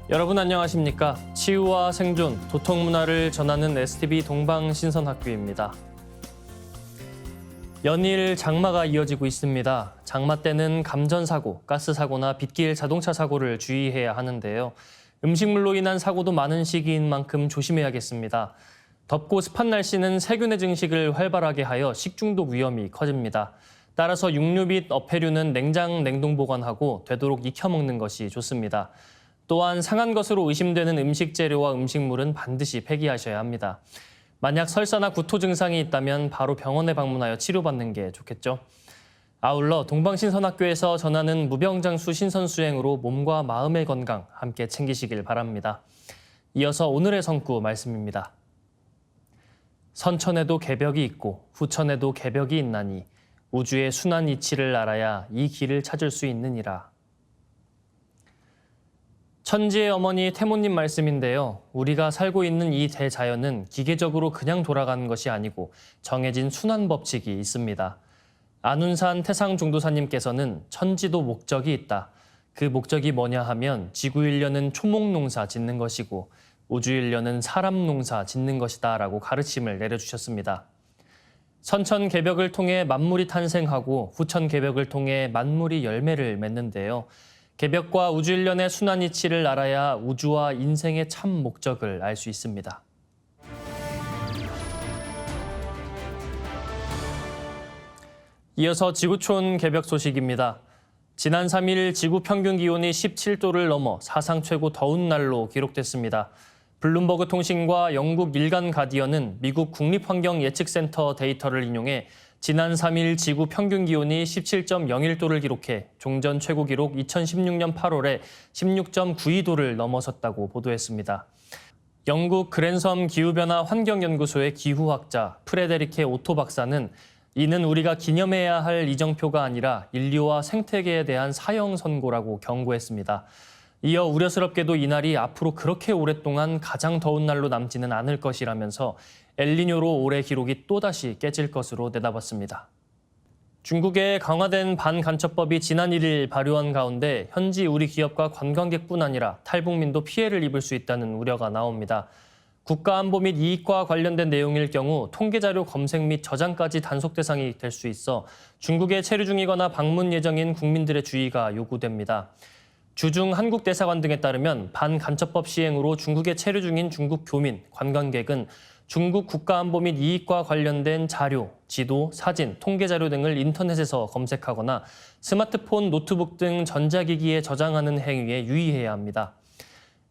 여러분 안녕하십니까? 치유와 생존, 도통문화를 전하는 STV 동방신선학교입니다. 연일 장마가 이어지고 있습니다. 장마 때는 감전사고, 가스사고나 빗길 자동차 사고를 주의해야 하는데요. 음식물로 인한 사고도 많은 시기인 만큼 조심해야겠습니다. 덥고 습한 날씨는 세균의 증식을 활발하게 하여 식중독 위험이 커집니다. 따라서 육류 및 어패류는 냉장, 냉동 보관하고 되도록 익혀 먹는 것이 좋습니다. 또한 상한 것으로 의심되는 음식 재료와 음식물은 반드시 폐기하셔야 합니다. 만약 설사나 구토 증상이 있다면 바로 병원에 방문하여 치료받는 게 좋겠죠. 아울러 동방신선학교에서 전하는 무병장수 신선수행으로 몸과 마음의 건강 함께 챙기시길 바랍니다. 이어서 오늘의 성구 말씀입니다. 선천에도 개벽이 있고 후천에도 개벽이 있나니 우주의 순환 이치를 알아야 이 길을 찾을 수 있느니라. 천지의 어머니 태모님 말씀인데요. 우리가 살고 있는 이 대자연은 기계적으로 그냥 돌아가는 것이 아니고 정해진 순환 법칙이 있습니다. 안운산 태상종도사님께서는 천지도 목적이 있다. 그 목적이 뭐냐 하면 지구일련은 초목농사 짓는 것이고 우주일련은 사람농사 짓는 것이다 라고 가르침을 내려주셨습니다. 선천개벽을 통해 만물이 탄생하고 후천개벽을 통해 만물이 열매를 맺는데요. 개벽과 우주일련의 순환 이치를 알아야 우주와 인생의 참 목적을 알 수 있습니다. 이어서 지구촌 개벽 소식입니다. 지난 3일 지구 평균 기온이 17도를 넘어 사상 최고 더운 날로 기록됐습니다. 블룸버그 통신과 영국 일간 가디언은 미국 국립환경예측센터 데이터를 인용해 지난 3일 지구 평균 기온이 17.01도를 기록해 종전 최고 기록 2016년 8월에 16.92도를 넘어섰다고 보도했습니다. 영국 그랜섬 기후변화 환경연구소의 기후학자 프레데리케 오토 박사는 이는 우리가 기념해야 할 이정표가 아니라 인류와 생태계에 대한 사형 선고라고 경고했습니다. 이어 우려스럽게도 이날이 앞으로 그렇게 오랫동안 가장 더운 날로 남지는 않을 것이라면서 엘니뇨로 올해 기록이 또다시 깨질 것으로 내다봤습니다. 중국의 강화된 반간첩법이 지난 1일 발효한 가운데 현지 우리 기업과 관광객뿐 아니라 탈북민도 피해를 입을 수 있다는 우려가 나옵니다. 국가안보 및 이익과 관련된 내용일 경우 통계자료 검색 및 저장까지 단속 대상이 될 수 있어 중국에 체류 중이거나 방문 예정인 국민들의 주의가 요구됩니다. 주중 한국대사관 등에 따르면 반간첩법 시행으로 중국에 체류 중인 중국 교민, 관광객은 중국 국가안보 및 이익과 관련된 자료, 지도, 사진, 통계자료 등을 인터넷에서 검색하거나 스마트폰, 노트북 등 전자기기에 저장하는 행위에 유의해야 합니다.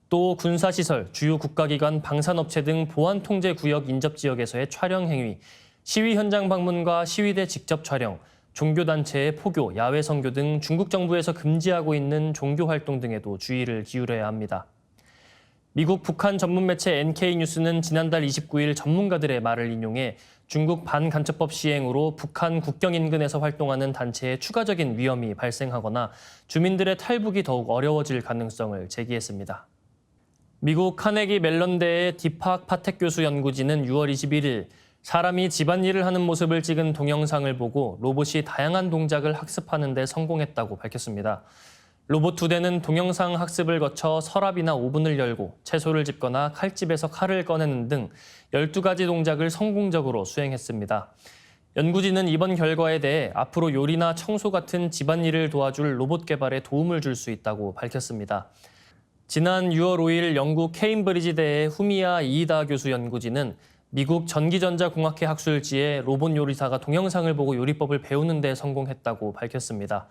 또 군사시설, 주요 국가기관, 방산업체 등 보안통제구역 인접지역에서의 촬영 행위, 시위 현장 방문과 시위대 직접 촬영, 종교단체의 포교, 야외 선교 등 중국 정부에서 금지하고 있는 종교활동 등에도 주의를 기울여야 합니다. 미국 북한 전문 매체 NK뉴스는 지난달 29일 전문가들의 말을 인용해 중국 반간첩법 시행으로 북한 국경 인근에서 활동하는 단체에 추가적인 위험이 발생하거나 주민들의 탈북이 더욱 어려워질 가능성을 제기했습니다. 미국 카네기 멜론대의 디팍 파텍 교수 연구진은 6월 21일 사람이 집안일을 하는 모습을 찍은 동영상을 보고 로봇이 다양한 동작을 학습하는 데 성공했다고 밝혔습니다. 로봇 2대는 동영상 학습을 거쳐 서랍이나 오븐을 열고 채소를 집거나 칼집에서 칼을 꺼내는 등 12가지 동작을 성공적으로 수행했습니다. 연구진은 이번 결과에 대해 앞으로 요리나 청소 같은 집안일을 도와줄 로봇 개발에 도움을 줄 수 있다고 밝혔습니다. 지난 6월 5일 영국 케임브리지대의 후미야 이이다 교수 연구진은 미국 전기전자공학회 학술지에 로봇 요리사가 동영상을 보고 요리법을 배우는 데 성공했다고 밝혔습니다.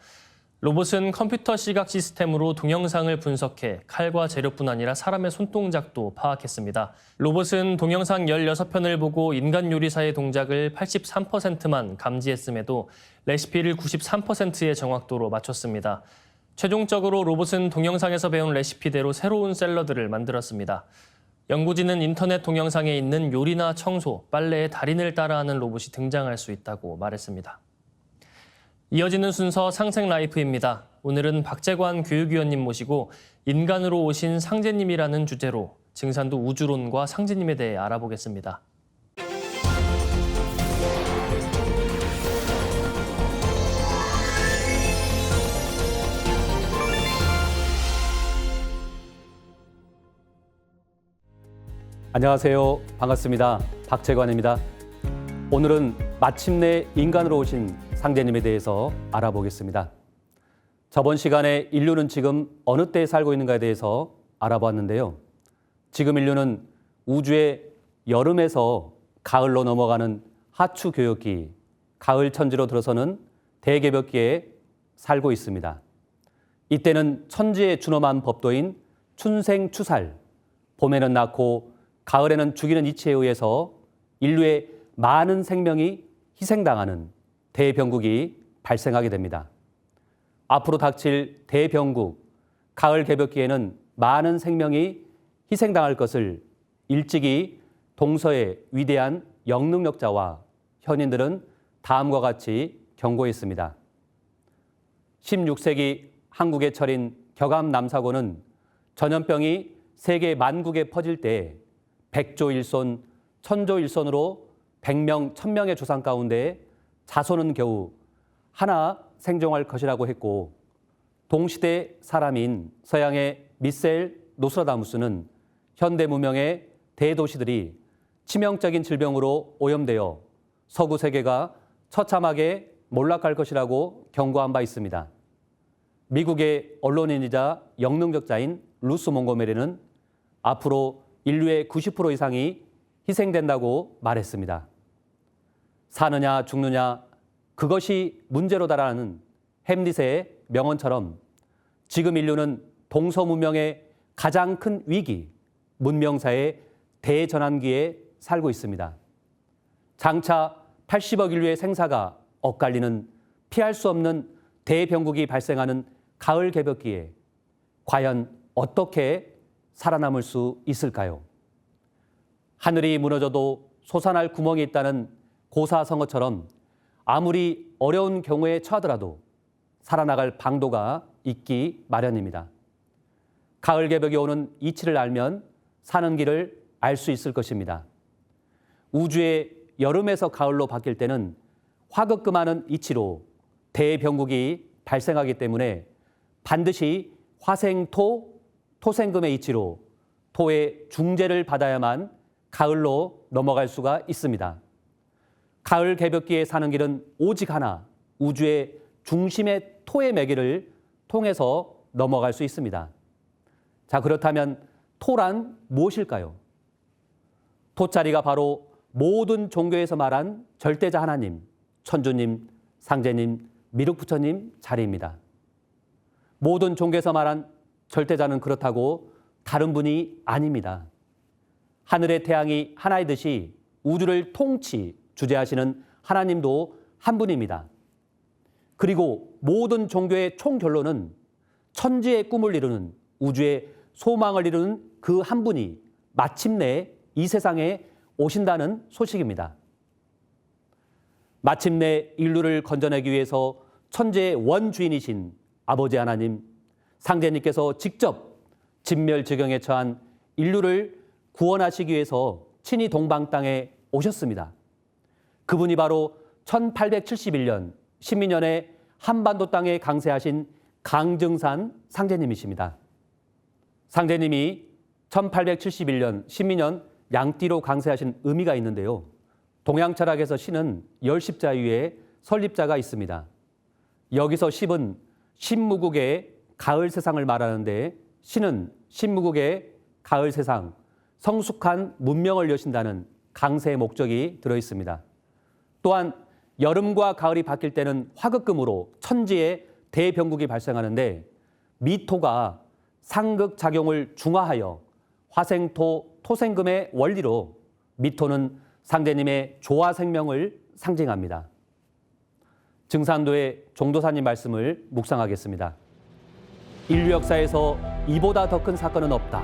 로봇은 컴퓨터 시각 시스템으로 동영상을 분석해 칼과 재료뿐 아니라 사람의 손동작도 파악했습니다. 로봇은 동영상 16편을 보고 인간 요리사의 동작을 83%만 감지했음에도 레시피를 93%의 정확도로 맞췄습니다. 최종적으로 로봇은 동영상에서 배운 레시피대로 새로운 샐러드를 만들었습니다. 연구진은 인터넷 동영상에 있는 요리나 청소, 빨래의 달인을 따라하는 로봇이 등장할 수 있다고 말했습니다. 이어지는 순서 상생라이프입니다. 오늘은 박재관 교육위원님 모시고 인간으로 오신 상제님이라는 주제로 증산도 우주론과 상제님에 대해 알아보겠습니다. 안녕하세요. 반갑습니다. 박재관입니다. 오늘은 마침내 인간으로 오신 상제님에 대해서 알아보겠습니다. 저번 시간에 인류는 지금 어느 때에 살고 있는가에 대해서 알아보았는데요. 지금 인류는 우주의 여름에서 가을로 넘어가는 하추 교역기, 가을 천지로 들어서는 대개벽기에 살고 있습니다. 이때는 천지에 준엄한 법도인 춘생추살, 봄에는 낳고 가을에는 죽이는 이치에 의해서 인류의 많은 생명이 희생당하는 대병국이 발생하게 됩니다. 앞으로 닥칠 대병국, 가을 개벽기에는 많은 생명이 희생당할 것을 일찍이 동서의 위대한 영능력자와 현인들은 다음과 같이 경고했습니다. 16세기 한국의 철인 격암남사고는 전염병이 세계 만국에 퍼질 때 백조일손, 천조일손으로 100명, 1000명의 조상 가운데 자손은 겨우 하나 생존할 것이라고 했고, 동시대 사람인 서양의 미셀 노스트라다무스는 현대 문명의 대도시들이 치명적인 질병으로 오염되어 서구 세계가 처참하게 몰락할 것이라고 경고한 바 있습니다. 미국의 언론인이자 영능력자인 루스 몽고메리는 앞으로 인류의 90% 이상이 희생된다고 말했습니다. 사느냐 죽느냐 그것이 문제로다라는 햄릿의 명언처럼 지금 인류는 동서 문명의 가장 큰 위기, 문명사의 대전환기에 살고 있습니다. 장차 80억 인류의 생사가 엇갈리는 피할 수 없는 대병국이 발생하는 가을 개벽기에 과연 어떻게 살아남을 수 있을까요? 하늘이 무너져도 솟아날 구멍이 있다는 고사성어처럼 아무리 어려운 경우에 처하더라도 살아나갈 방도가 있기 마련입니다. 가을 개벽이 오는 이치를 알면 사는 길을 알 수 있을 것입니다. 우주의 여름에서 가을로 바뀔 때는 화급금하는 이치로 대병국이 발생하기 때문에 반드시 화생토, 토생금의 이치로 토의 중재를 받아야만 가을로 넘어갈 수가 있습니다. 가을 개벽기에 사는 길은 오직 하나, 우주의 중심의 토의 매개를 통해서 넘어갈 수 있습니다. 자, 그렇다면 토란 무엇일까요? 토자리가 바로 모든 종교에서 말한 절대자 하나님, 천주님, 상제님, 미륵부처님 자리입니다. 모든 종교에서 말한 절대자는 그렇다고 다른 분이 아닙니다. 하늘의 태양이 하나이듯이 우주를 통치, 주재하시는 하나님도 한 분입니다. 그리고 모든 종교의 총결론은 천지의 꿈을 이루는, 우주의 소망을 이루는 그 한 분이 마침내 이 세상에 오신다는 소식입니다. 마침내 인류를 건져내기 위해서 천지의 원주인이신 아버지 하나님, 상제님께서 직접 진멸지경에 처한 인류를 구원하시기 위해서 친히 동방 땅에 오셨습니다. 그분이 바로 1871년 신민년에 한반도 땅에 강세하신 강증산 상제님이십니다. 상제님이 1871년 신민년 양띠로 강세하신 의미가 있는데요. 동양철학에서 신은 열십자 위에 설립자가 있습니다. 여기서 십은 신무국의 가을 세상을 말하는데 신은 신무국의 가을 세상, 성숙한 문명을 여신다는 강세의 목적이 들어있습니다. 또한 여름과 가을이 바뀔 때는 화급금으로 천지의 대병국이 발생하는데 미토가 상극작용을 중화하여 화생토, 토생금의 원리로 미토는 상제님의 조화생명을 상징합니다. 증산도의 종도사님 말씀을 묵상하겠습니다. 인류 역사에서 이보다 더 큰 사건은 없다.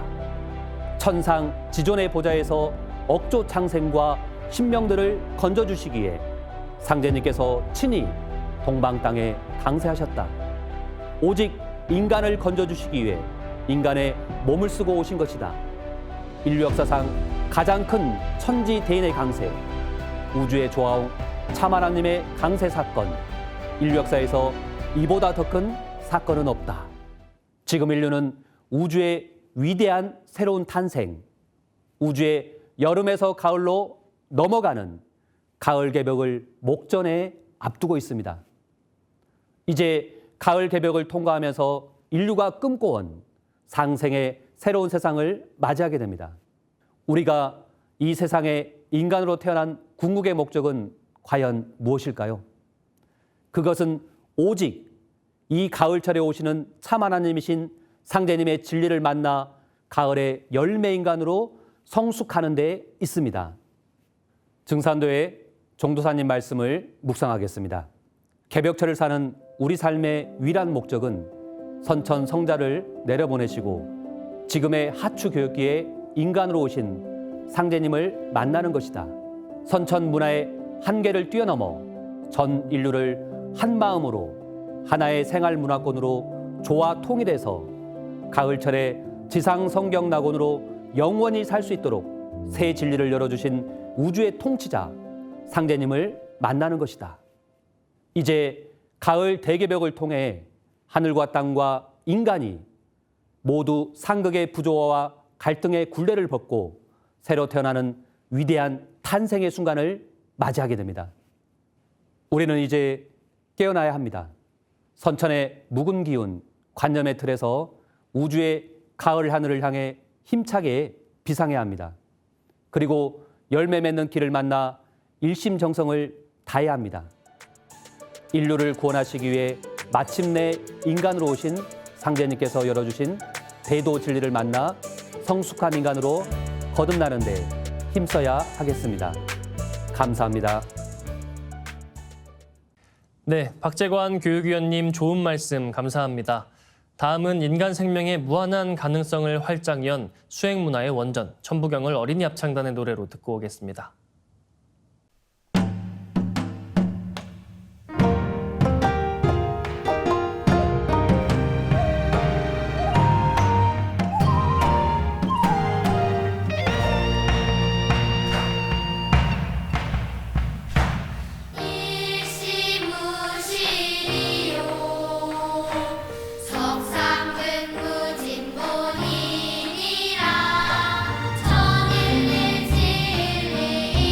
천상 지존의 보좌에서 억조 창생과 신명들을 건져주시기에 상제님께서 친히 동방 땅에 강세하셨다. 오직 인간을 건져주시기 위해 인간의 몸을 쓰고 오신 것이다. 인류 역사상 가장 큰 천지 대인의 강세, 우주의 조화우 참 하나님의 강세 사건, 인류 역사에서 이보다 더 큰 사건은 없다. 지금 인류는 우주의 위대한 새로운 탄생, 우주의 여름에서 가을로 넘어가는 가을 개벽을 목전에 앞두고 있습니다. 이제 가을 개벽을 통과하면서 인류가 꿈꿔온 상생의 새로운 세상을 맞이하게 됩니다. 우리가 이 세상에 인간으로 태어난 궁극의 목적은 과연 무엇일까요? 그것은 오직 이 가을철에 오시는 참 하나님이신 상제님의 진리를 만나 가을의 열매인간으로 성숙하는 데 있습니다. 증산도의 종도사님 말씀을 묵상하겠습니다. 개벽철을 사는 우리 삶의 위란 목적은 선천 성자를 내려보내시고 지금의 하추 교육기에 인간으로 오신 상제님을 만나는 것이다. 선천 문화의 한계를 뛰어넘어 전 인류를 한 마음으로 하나의 생활 문화권으로 조화 통일해서 가을철에 지상 성경 낙원으로 영원히 살 수 있도록 새 진리를 열어주신 우주의 통치자 상제님을 만나는 것이다. 이제 가을 대개벽을 통해 하늘과 땅과 인간이 모두 상극의 부조화와 갈등의 굴레를 벗고 새로 태어나는 위대한 탄생의 순간을 맞이하게 됩니다. 우리는 이제 깨어나야 합니다. 선천의 묵은 기운, 관념의 틀에서 우주의 가을 하늘을 향해 힘차게 비상해야 합니다. 그리고 열매 맺는 길을 만나 일심정성을 다해야 합니다. 인류를 구원하시기 위해 마침내 인간으로 오신 상제님께서 열어주신 대도 진리를 만나 성숙한 인간으로 거듭나는 데 힘써야 하겠습니다. 감사합니다. 네, 박재관 교육위원님 좋은 말씀 감사합니다. 다음은 인간 생명의 무한한 가능성을 활짝 연 수행문화의 원전, 천부경을 어린이 합창단의 노래로 듣고 오겠습니다. 석상근무진본인이라 천일일진리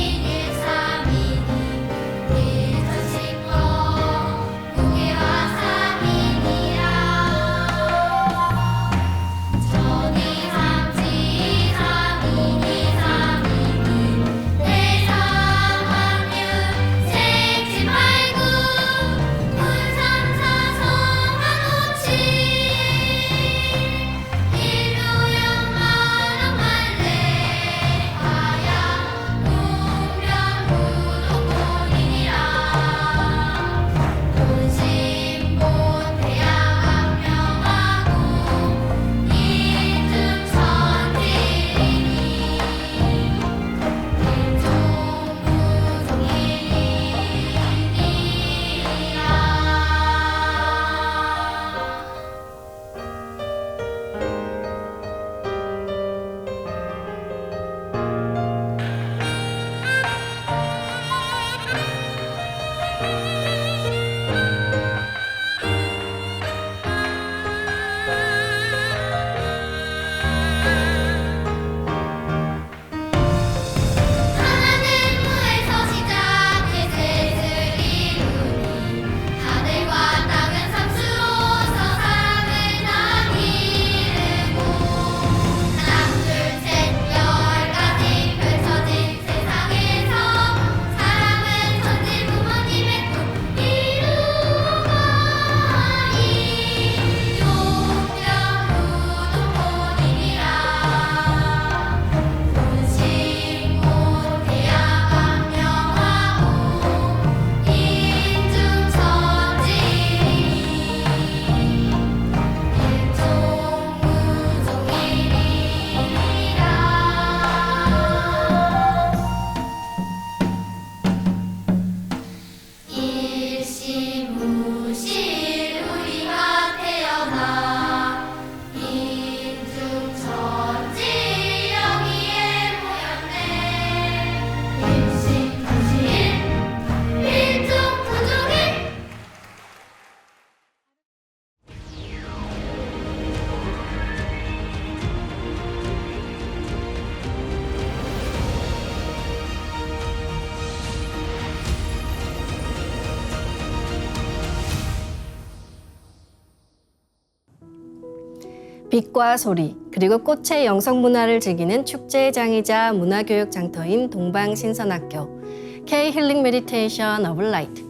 빛과 소리, 그리고 꽃의 영성문화를 즐기는 축제장이자 문화교육 장터인 동방신선학교 K-힐링 메디테이션 오브 라이트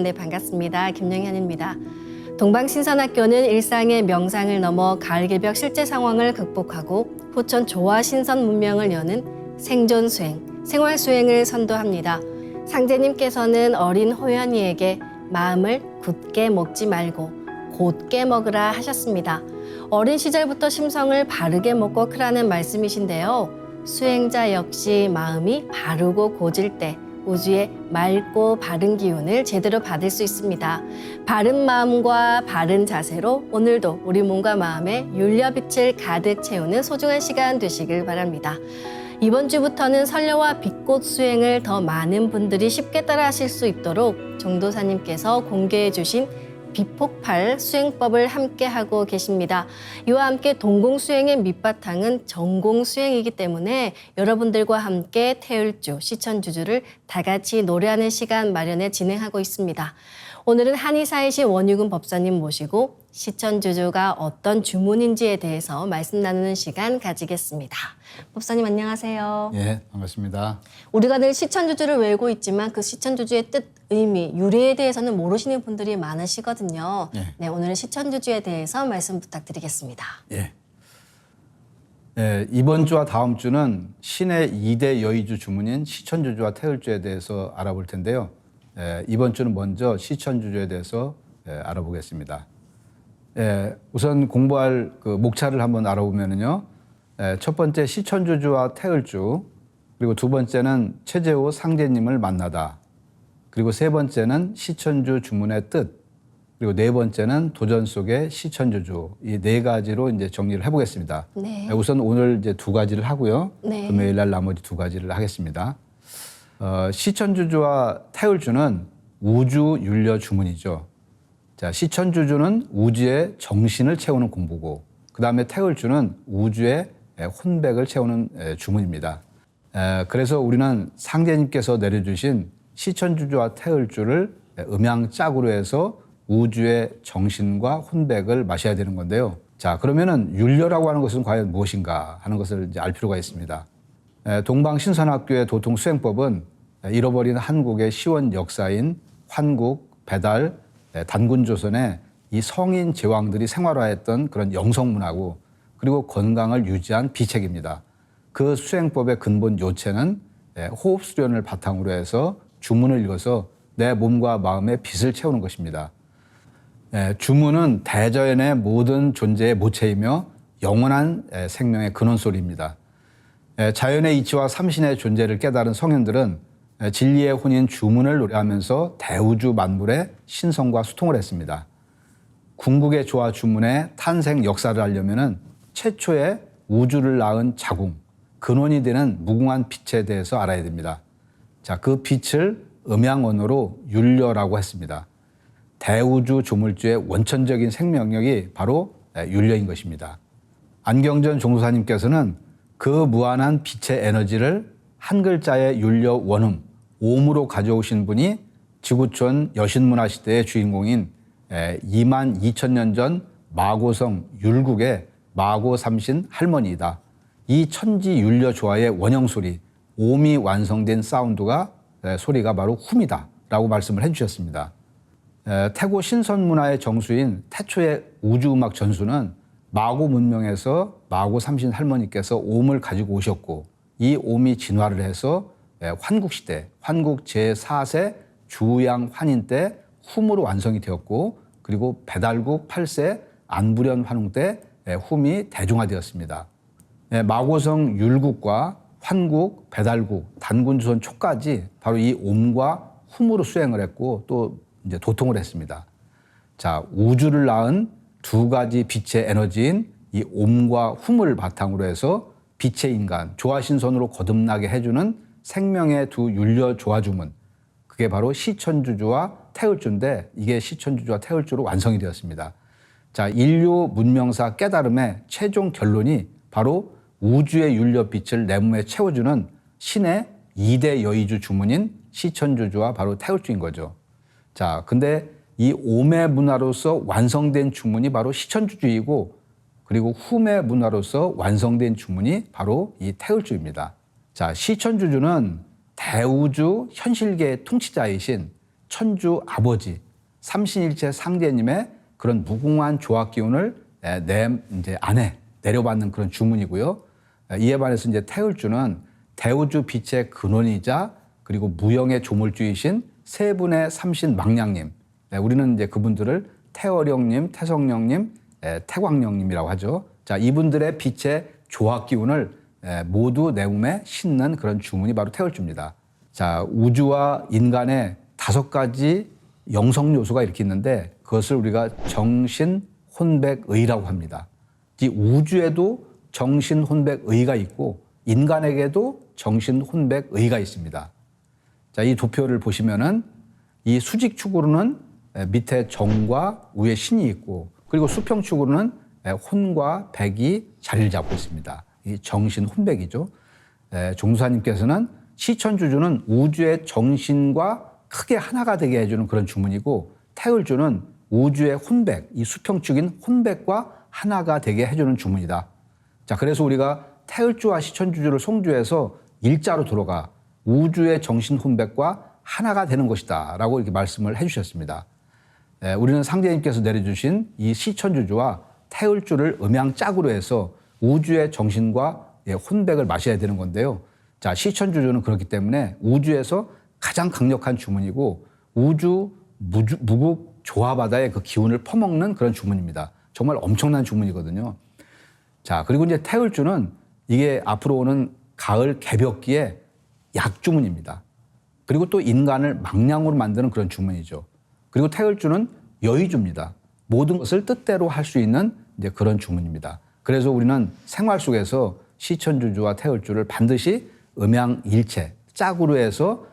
네, 반갑습니다. 김영현입니다. 동방신선학교는 일상의 명상을 넘어 가을개벽 실제 상황을 극복하고 후천 조화 신선 문명을 여는 생존 수행, 생활 수행을 선도합니다. 상제님께서는 어린 호연이에게 마음을 굳게 먹지 말고 곧게 먹으라 하셨습니다. 어린 시절부터 심성을 바르게 먹고 크라는 말씀이신데요. 수행자 역시 마음이 바르고 고질 때 우주의 맑고 바른 기운을 제대로 받을 수 있습니다. 바른 마음과 바른 자세로 오늘도 우리 몸과 마음에 율려빛을 가득 채우는 소중한 시간 되시길 바랍니다. 이번 주부터는 설녀와 빛꽃 수행을 더 많은 분들이 쉽게 따라 하실 수 있도록 정도사님께서 공개해 주신 비폭발 수행법을 함께 하고 계십니다. 이와 함께 동공수행의 밑바탕은 전공수행이기 때문에 여러분들과 함께 태을주, 시천주주를 다 같이 노래하는 시간 마련해 진행하고 있습니다. 오늘은 한의사이신 원유근 법사님 모시고 시천주주가 어떤 주문인지에 대해서 말씀 나누는 시간 가지겠습니다. 법사님 안녕하세요. 예, 반갑습니다. 우리가 늘 시천주주를 외우고 있지만 그 시천주주의 뜻, 의미, 유래에 대해서는 모르시는 분들이 많으시거든요. 예. 네, 오늘은 시천주주에 대해서 말씀 부탁드리겠습니다. 예. 예, 이번 주와 다음 주는 신의 2대 여의주 주문인 시천주주와 태을주에 대해서 알아볼 텐데요. 이번 주는 먼저 시천주주에 대해서 알아보겠습니다. 우선 공부할 그 목차를 한번 알아보면요. 첫 번째 시천주주와 태을주, 그리고 두 번째는 최재호 상제님을 만나다, 그리고 세 번째는 시천주 주문의 뜻, 그리고 네 번째는 도전 속의 시천주주, 이 네 가지로 이제 정리를 해보겠습니다. 네. 우선 오늘 이제 두 가지를 하고요. 네. 금요일 날 나머지 두 가지를 하겠습니다. 시천주주와 태을주는 우주 윤려 주문이죠. 자, 시천주주는 우주의 정신을 채우는 공부고, 그 다음에 태을주는 우주의 혼백을 채우는 주문입니다. 그래서 우리는 상제님께서 내려주신 시천주주와 태을주를 음양짝으로 해서 우주의 정신과 혼백을 마셔야 되는 건데요. 자, 그러면은 윤려라고 하는 것은 과연 무엇인가 하는 것을 이제 알 필요가 있습니다. 동방신선학교의 도통수행법은 잃어버린 한국의 시원 역사인 환국, 배달, 단군조선의 이 성인 제왕들이 생활화했던 그런 영성문화고, 그리고 건강을 유지한 비책입니다. 그 수행법의 근본 요체는 호흡 수련을 바탕으로 해서 주문을 읽어서 내 몸과 마음의 빛을 채우는 것입니다. 주문은 대자연의 모든 존재의 모체이며 영원한 생명의 근원소리입니다. 자연의 이치와 삼신의 존재를 깨달은 성현들은 진리의 혼인 주문을 노래하면서 대우주 만물의 신성과 소통을 했습니다. 궁극의 조화 주문의 탄생 역사를 알려면 최초의 우주를 낳은 자궁, 근원이 되는 무궁한 빛에 대해서 알아야 됩니다. 자, 그 빛을 음양언어로 윤려라고 했습니다. 대우주 조물주의 원천적인 생명력이 바로 윤려인 것입니다. 안경전 종도사님께서는 그 무한한 빛의 에너지를 한 글자의 윤려 원음, 옴으로 가져오신 분이 지구촌 여신문화 시대의 주인공인 2만 2천 년 전 마고성 율국의 마고삼신 할머니이다. 이 천지 윤려 조화의 원형소리, 옴이 완성된 사운드가 소리가 바로 훔이다 라고 말씀을 해주셨습니다. 태고 신선문화의 정수인 태초의 우주음악 전수는 마고 문명에서 마고 삼신 할머니께서 옴을 가지고 오셨고, 이 옴이 진화를 해서 환국시대, 환국 제4세 주양 환인 때 훔으로 완성이 되었고, 그리고 배달국 8세 안부련 환웅 때 훔이 대중화되었습니다. 마고성 율국과 환국, 배달국, 단군조선 초까지 바로 이 옴과 훔으로 수행을 했고 또 이제 도통을 했습니다. 자, 우주를 낳은 두 가지 빛의 에너지인 이 옴과 훔을 바탕으로 해서 빛의 인간, 조화신선으로 거듭나게 해주는 생명의 두 윤려 조화주문, 그게 바로 시천주주와 태을주인데 이게 시천주주와 태을주로 완성이 되었습니다. 자, 인류 문명사 깨달음의 최종 결론이 바로 우주의 윤려빛을 내 몸에 채워주는 신의 2대 여의주 주문인 시천주주와 바로 태을주인 거죠. 자, 근데 이 옴의 문화로서 완성된 주문이 바로 시천주주이고, 그리고 후매 문화로서 완성된 주문이 바로 이 태을주입니다. 자, 시천주주는 대우주 현실계의 통치자이신 천주 아버지 삼신일체 상제님의 그런 무궁한 조화 기운을 이제 안에 내려받는 그런 주문이고요. 이에 반해서 이제 태을주는 대우주 빛의 근원이자 그리고 무형의 조물주이신 세 분의 삼신 망량님. 우리는 이제 그분들을 태어령님, 태성령님, 태광령님이라고 하죠. 자, 이분들의 빛의 조화 기운을 모두 내 몸에 싣는 그런 주문이 바로 태을주입니다. 자, 우주와 인간의 5가지 영성 요소가 이렇게 있는데 그것을 우리가 정신, 혼백, 의라고 합니다. 이 우주에도 정신, 혼백, 의가 있고 인간에게도 정신, 혼백, 의가 있습니다. 자, 이 도표를 보시면은 이 수직축으로는 밑에 정과 위에 신이 있고 그리고 수평축으로는 혼과 백이 자리를 잡고 있습니다. 이 정신, 혼백이죠. 종사님께서는 시천주주는 우주의 정신과 크게 하나가 되게 해주는 그런 주문이고 태을주는 우주의 혼백, 이 수평축인 혼백과 하나가 되게 해주는 주문이다. 자, 그래서 우리가 태을주와 시천주주를 송주해서 일자로 들어가 우주의 정신 혼백과 하나가 되는 것이다 라고 이렇게 말씀을 해주셨습니다. 우리는 상제님께서 내려주신 이 시천주주와 태을주를 음양짝으로 해서 우주의 정신과 혼백을 마셔야 되는 건데요. 자, 시천주주는 그렇기 때문에 우주에서 가장 강력한 주문이고 우주 무국 조화바다의 그 기운을 퍼먹는 그런 주문입니다. 정말 엄청난 주문이거든요. 자, 그리고 이제 태을주는 이게 앞으로 오는 가을 개벽기의 약주문입니다. 그리고 또 인간을 망량으로 만드는 그런 주문이죠. 그리고 태을주는 여의주입니다. 모든 것을 뜻대로 할 수 있는 이제 그런 주문입니다. 그래서 우리는 생활 속에서 시천주주와 태을주를 반드시 음양일체, 짝으로 해서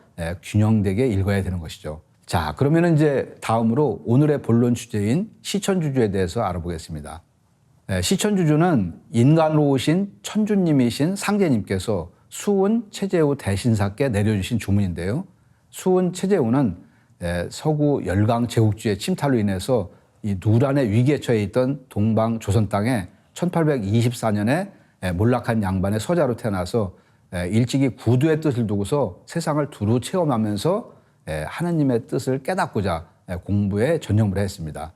균형되게 읽어야 되는 것이죠. 자, 그러면 이제 다음으로 오늘의 본론 주제인 시천주주에 대해서 알아보겠습니다. 시천주주는 인간으로 오신 천주님이신 상제님께서 수은 최재우 대신사께 내려주신 주문인데요. 수은 최재우는 서구 열강 제국주의 침탈로 인해서 이 누란의 위기에 처해 있던 동방 조선 땅에 1824년에 몰락한 양반의 서자로 태어나서 일찍이 구두의 뜻을 두고서 세상을 두루 체험하면서 하나님의 뜻을 깨닫고자 공부에 전념을 했습니다.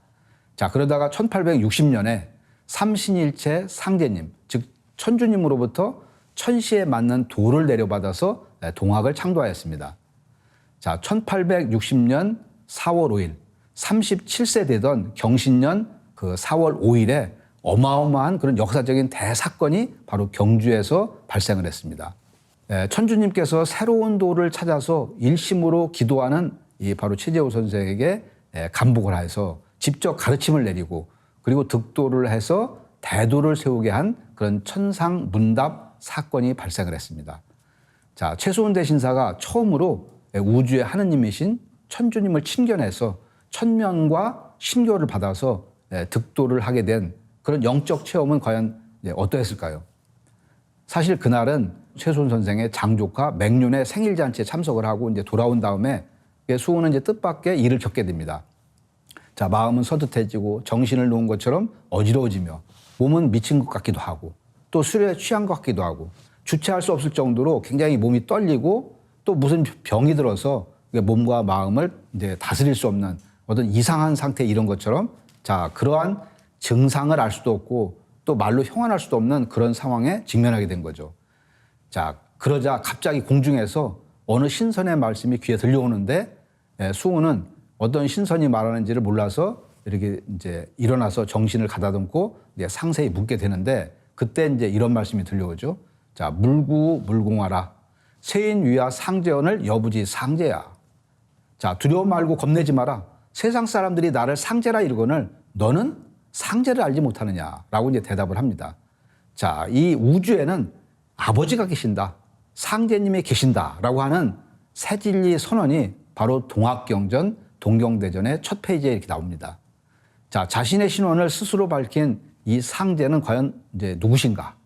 자, 그러다가 1860년에 삼신일체 상제님, 즉 천주님으로부터 천시에 맞는 도를 내려받아서 동학을 창도하였습니다. 자, 1860년 4월 5일, 37세 되던 경신년 그 4월 5일에 어마어마한 그런 역사적인 대사건이 바로 경주에서 발생을 했습니다. 천주님께서 새로운 도를 찾아서 일심으로 기도하는 이 바로 최재우 선생에게 감복을 해서 직접 가르침을 내리고 그리고 득도를 해서 대도를 세우게 한 그런 천상문답 사건이 발생을 했습니다. 자, 최소은 대신사가 처음으로 우주의 하느님이신 천주님을 친견해서 천면과 신교를 받아서 득도를 하게 된 그런 영적 체험은 과연 어떠했을까요? 사실 그날은 최소은 선생의 장조카 맹륜의 생일잔치에 참석을 하고 이제 돌아온 다음에 수호는 이제 뜻밖의 일을 겪게 됩니다. 자, 마음은 서뜻해지고 정신을 놓은 것처럼 어지러워지며 몸은 미친 것 같기도 하고 또 술에 취한 것 같기도 하고 주체할 수 없을 정도로 굉장히 몸이 떨리고 또 무슨 병이 들어서 몸과 마음을 이제 다스릴 수 없는 어떤 이상한 상태 이런 것처럼 자, 그러한 증상을 알 수도 없고 또 말로 형언할 수도 없는 그런 상황에 직면하게 된 거죠. 자, 그러자 갑자기 공중에서 어느 신선의 말씀이 귀에 들려오는데 수호는 어떤 신선이 말하는지를 몰라서 이렇게 이제 일어나서 정신을 가다듬고 이제 상세히 묻게 되는데 그때 이제 이런 말씀이 들려오죠. 자, 물구 물공하라. 세인 위하 상제언을 여부지 상제야. 자, 두려워 말고 겁내지 마라. 세상 사람들이 나를 상제라 이르거늘 너는 상제를 알지 못하느냐라고 이제 대답을 합니다. 자, 이 우주에는 아버지가 계신다. 상제님이 계신다라고 하는 새진리 선언이 바로 동학경전, 동경대전의 첫 페이지에 이렇게 나옵니다. 자, 자신의 신원을 스스로 밝힌 이 상제는 과연 이제 누구신가?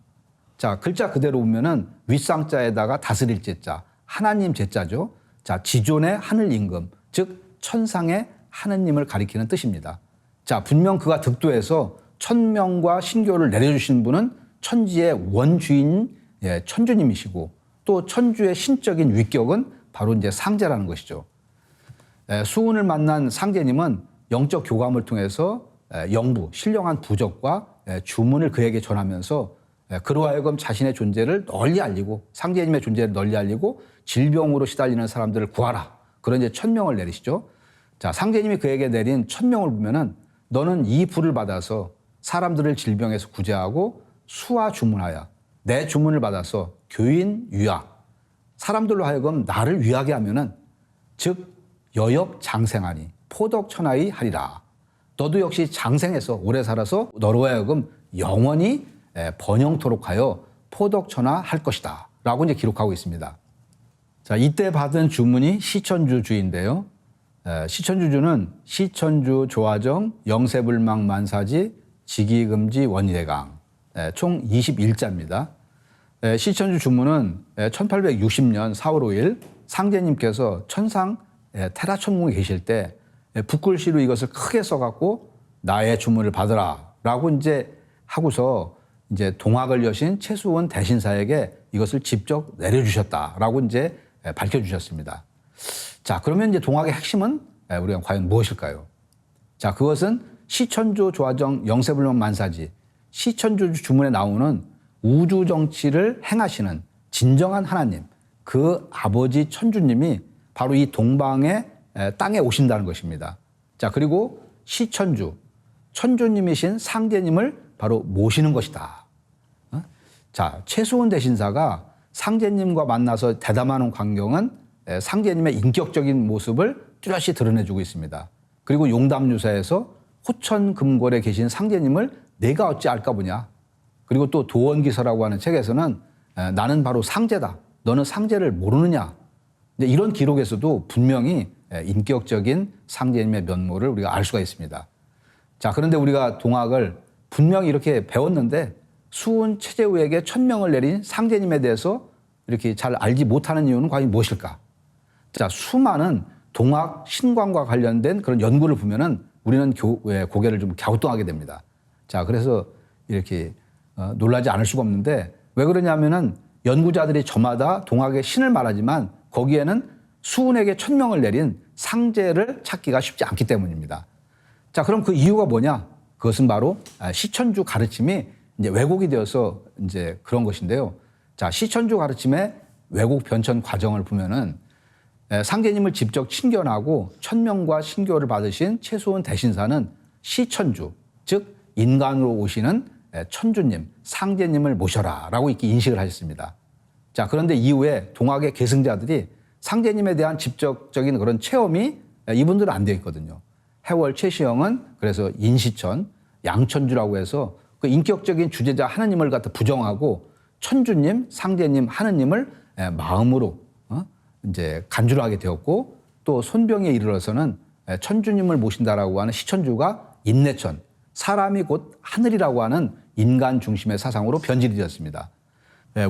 자, 글자 그대로 보면은 윗상자에다가 다스릴 제자, 하나님 제자죠. 자, 지존의 하늘 임금, 즉 천상의 하느님을 가리키는 뜻입니다. 자, 분명 그가 득도해서 천명과 신교를 내려주신 분은 천지의 원주인 천주님이시고 또 천주의 신적인 위격은 바로 이제 상제라는 것이죠. 수훈을 만난 상제님은 영적 교감을 통해서 영부, 신령한 부적과 주문을 그에게 전하면서 그로 하여금 자신의 존재를 널리 알리고 상제님의 존재를 널리 알리고 질병으로 시달리는 사람들을 구하라. 그런 이제 천명을 내리시죠. 자, 상제님이 그에게 내린 천명을 보면은 너는 이 불을 받아서 사람들을 질병에서 구제하고 수와 주문하여 내 주문을 받아서 교인 유학, 사람들로 하여금 나를 위하게 하면은 즉 여역 장생하니 포덕천하의 하리라. 너도 역시 장생해서 오래 살아서 너로 하여금 영원히 번영토록 하여 포덕천하 할 것이다. 라고 이제 기록하고 있습니다. 자, 이때 받은 주문이 시천주주인데요. 시천주주는 시천주 조화정, 영세불망 만사지, 지기금지 원희대강 총 21자입니다. 시천주 주문은 1860년 4월 5일 상제님께서 천상 테라천궁에 계실 때 붓글씨로 이것을 크게 써갖고 나의 주문을 받으라 라고 이제 하고서 이제 동학을 여신 최수원 대신사에게 이것을 직접 내려주셨다라고 이제 밝혀주셨습니다. 자, 그러면 이제 동학의 핵심은 우리가 과연 무엇일까요? 자, 그것은 시천주 조화정 영세불망 만사지, 시천주 주문에 나오는 우주 정치를 행하시는 진정한 하나님, 그 아버지 천주님이 바로 이 동방의 땅에 오신다는 것입니다. 자, 그리고 시천주, 천주님이신 상제님을 바로 모시는 것이다. 자, 최수원 대신사가 상제님과 만나서 대담하는 광경은 상제님의 인격적인 모습을 뚜렷이 드러내주고 있습니다. 그리고 용담유사에서 호천금골에 계신 상제님을 내가 어찌 알까 보냐. 그리고 또 도원기서라고 하는 책에서는 나는 바로 상제다. 너는 상제를 모르느냐. 이런 기록에서도 분명히 인격적인 상제님의 면모를 우리가 알 수가 있습니다. 자, 그런데 우리가 동학을 분명히 이렇게 배웠는데 수훈 최재우에게 천명을 내린 상제님에 대해서 이렇게 잘 알지 못하는 이유는 과연 무엇일까? 자, 수많은 동학 신광과 관련된 그런 연구를 보면은 우리는 고개를 좀 갸우뚱하게 됩니다. 자, 그래서 이렇게 놀라지 않을 수가 없는데 왜 그러냐면은 연구자들이 저마다 동학의 신을 말하지만 거기에는 수훈에게 천명을 내린 상제를 찾기가 쉽지 않기 때문입니다. 자, 그럼 그 이유가 뭐냐? 그것은 바로 시천주 가르침이 이제 왜곡이 되어서 이제 그런 것인데요. 자, 시천주 가르침의 왜곡 변천 과정을 보면은 상제님을 직접 친견하고 천명과 신교를 받으신 최수원 대신사는 시천주, 즉 인간으로 오시는 천주님, 상제님을 모셔라라고 이렇게 인식을 하셨습니다. 자, 그런데 이후에 동학의 계승자들이 상제님에 대한 직접적인 그런 체험이 이분들은 안 되어 있거든요. 해월 최시영은 그래서 인시천, 양천주라고 해서 그 인격적인 주제자 하느님을 갖다 부정하고 천주님, 상제님, 하느님을 마음으로 이제 간주를 하게 되었고 또 손병에 이르러서는 천주님을 모신다라고 하는 시천주가 인내천, 사람이 곧 하늘이라고 하는 인간 중심의 사상으로 변질이 되었습니다.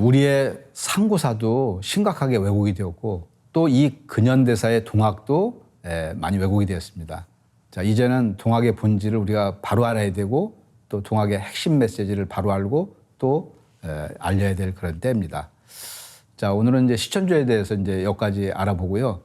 우리의 상고사도 심각하게 왜곡이 되었고 또 이 근현대사의 동학도 많이 왜곡이 되었습니다. 자, 이제는 동학의 본질을 우리가 바로 알아야 되고 또 동학의 핵심 메시지를 바로 알고 또 알려야 될 그런 때입니다. 자, 오늘은 이제 시천주에 대해서 이제 여기까지 알아보고요.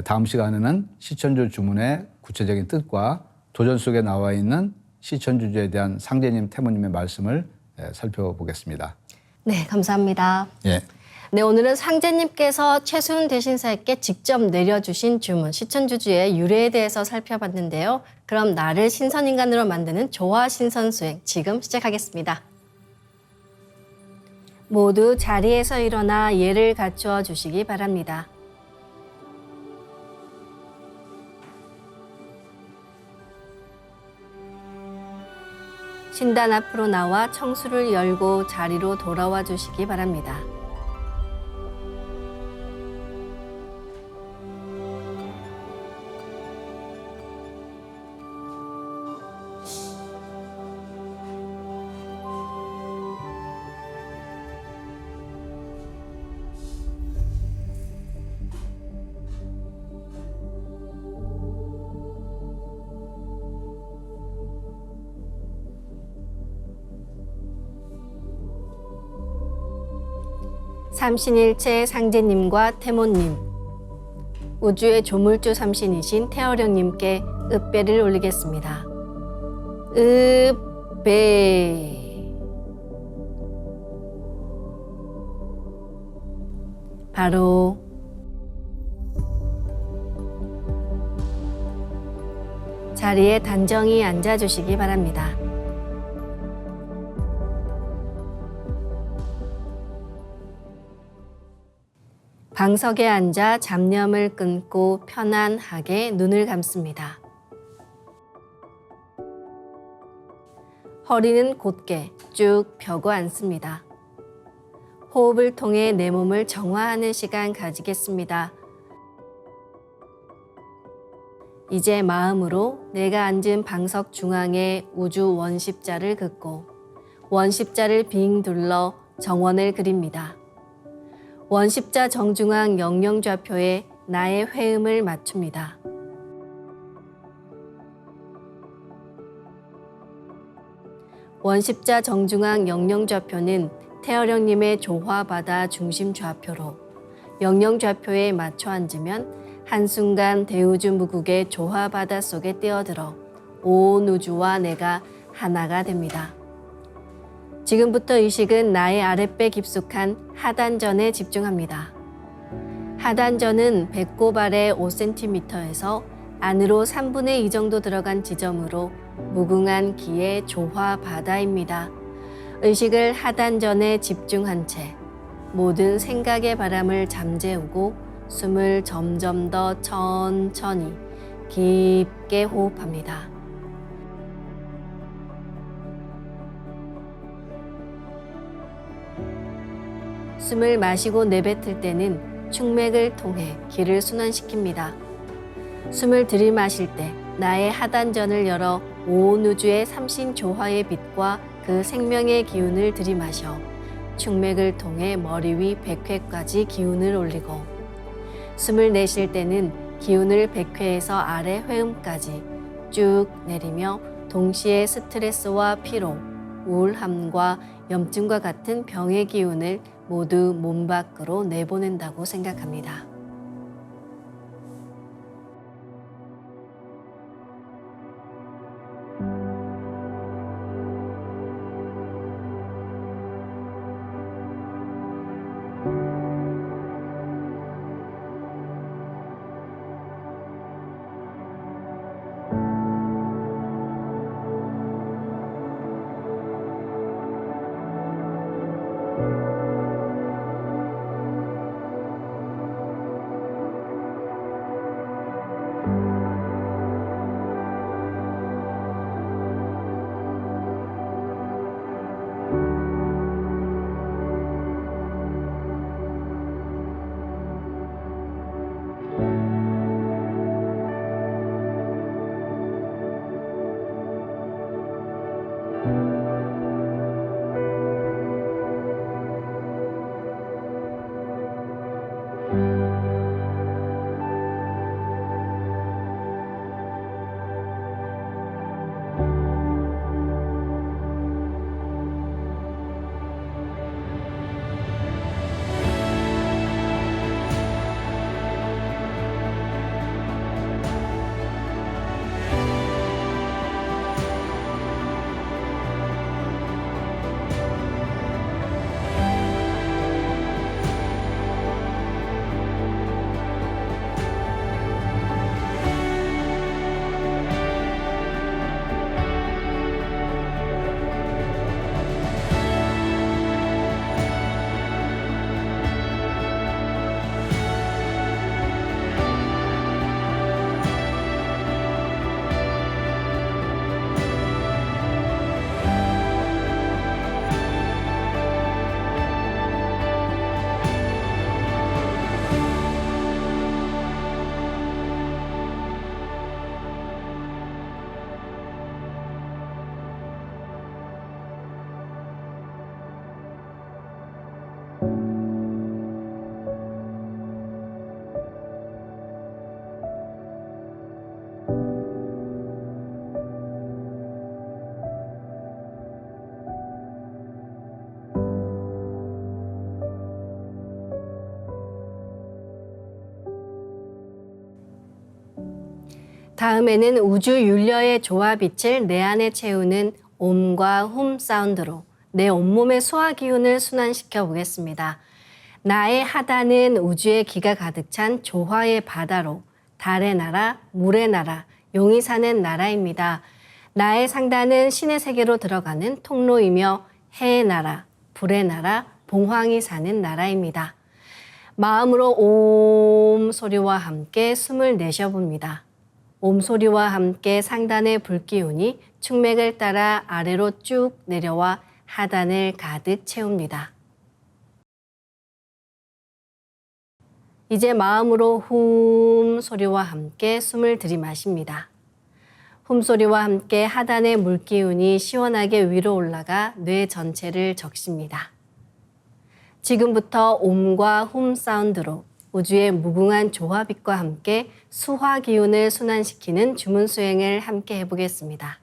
다음 시간에는 시천주 주문의 구체적인 뜻과 도전 속에 나와 있는 시천주주에 대한 상제님, 태모님의 말씀을 살펴보겠습니다. 네, 감사합니다. 예. 네, 오늘은 상제님께서 최수훈 대신사에게 직접 내려주신 주문, 시천주주의 유래에 대해서 살펴봤는데요. 그럼 나를 신선인간으로 만드는 조화신선수행 지금 시작하겠습니다. 모두 자리에서 일어나 예를 갖추어 주시기 바랍니다. 신단 앞으로 나와 청수를 열고 자리로 돌아와 주시기 바랍니다. 삼신일체 상제님과 태모님, 우주의 조물주 삼신이신 태어령님께 읍배를 올리겠습니다. 읍배. 바로 자리에 단정히 앉아주시기 바랍니다. 방석에 앉아 잡념을 끊고 편안하게 눈을 감습니다. 허리는 곧게 쭉 펴고 앉습니다. 호흡을 통해 내 몸을 정화하는 시간 가지겠습니다. 이제 마음으로 내가 앉은 방석 중앙에 우주 원십자를 긋고 원십자를 빙 둘러 정원을 그립니다. 원십자 정중앙 영영좌표에 나의 회음을 맞춥니다. 원십자 정중앙 영영좌표는 태어령님의 조화바다 중심 좌표로 영영좌표에 맞춰 앉으면 한순간 대우주 무국의 조화바다 속에 뛰어들어 온 우주와 내가 하나가 됩니다. 지금부터 의식은 나의 아랫배 깊숙한 하단전에 집중합니다. 하단전은 배꼽 아래 5cm에서 안으로 3분의 2 정도 들어간 지점으로 무궁한 기의 조화 바다입니다. 의식을 하단전에 집중한 채 모든 생각의 바람을 잠재우고 숨을 점점 더 천천히 깊게 호흡합니다. 숨을 마시고 내뱉을 때는 충맥을 통해 기를 순환시킵니다. 숨을 들이마실 때 나의 하단전을 열어 온 우주의 삼신조화의 빛과 그 생명의 기운을 들이마셔 충맥을 통해 머리 위 백회까지 기운을 올리고 숨을 내쉴 때는 기운을 백회에서 아래 회음까지 쭉 내리며 동시에 스트레스와 피로, 우울함과 염증과 같은 병의 기운을 모두 몸 밖으로 내보낸다고 생각합니다. 다음에는 우주 윤려의 조화빛을 내 안에 채우는 옴과 훔 사운드로 내 온몸의 수화 기운을 순환시켜 보겠습니다. 나의 하단은 우주의 기가 가득 찬 조화의 바다로 달의 나라, 물의 나라, 용이 사는 나라입니다. 나의 상단은 신의 세계로 들어가는 통로이며 해의 나라, 불의 나라, 봉황이 사는 나라입니다. 마음으로 옴 소리와 함께 숨을 내쉬어봅니다. 옴 소리와 함께 상단의 불기운이 축맥을 따라 아래로 쭉 내려와 하단을 가득 채웁니다. 이제 마음으로 훔 소리와 함께 숨을 들이마십니다. 훔 소리와 함께 하단의 물기운이 시원하게 위로 올라가 뇌 전체를 적십니다. 지금부터 옴과 훔 사운드로 우주의 무궁한 조화빛과 함께 수화 기운을 순환시키는 주문 수행을 함께 해보겠습니다.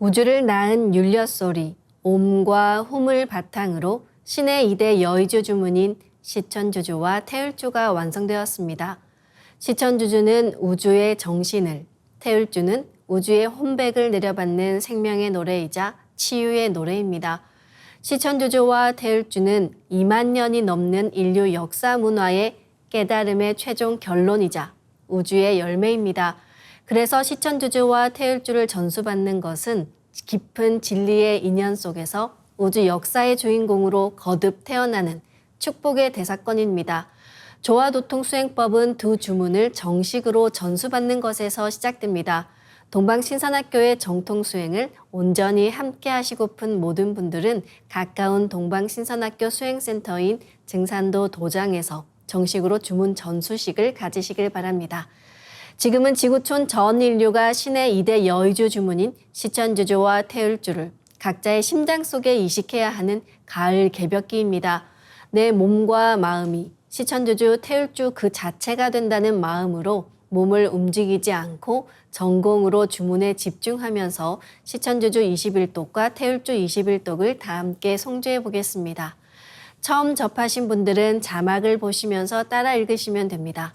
우주를 낳은 율려 소리, 옴과 훔을 바탕으로 신의 2대 여의주 주문인 시천주주와 태율주가 완성되었습니다. 시천주주는 우주의 정신을, 태율주는 우주의 혼백을 내려받는 생명의 노래이자 치유의 노래입니다. 시천주주와 태율주는 2만 년이 넘는 인류 역사 문화의 깨달음의 최종 결론이자 우주의 열매입니다. 그래서 시천주주와 태율주를 전수받는 것은 깊은 진리의 인연 속에서 우주 역사의 주인공으로 거듭 태어나는 축복의 대사건입니다. 조화도통수행법은 두 주문을 정식으로 전수받는 것에서 시작됩니다. 동방신선학교의 정통수행을 온전히 함께 하시고픈 모든 분들은 가까운 동방신선학교 수행센터인 증산도 도장에서 정식으로 주문 전수식을 가지시길 바랍니다. 지금은 지구촌 전 인류가 신의 2대 여의주 주문인 시천주주와 태율주를 각자의 심장 속에 이식해야 하는 가을 개벽기입니다. 내 몸과 마음이 시천주주, 태율주 그 자체가 된다는 마음으로 몸을 움직이지 않고 전공으로 주문에 집중하면서 시천주주 21독과 태율주 21독을 다 함께 송주해 보겠습니다. 처음 접하신 분들은 자막을 보시면서 따라 읽으시면 됩니다.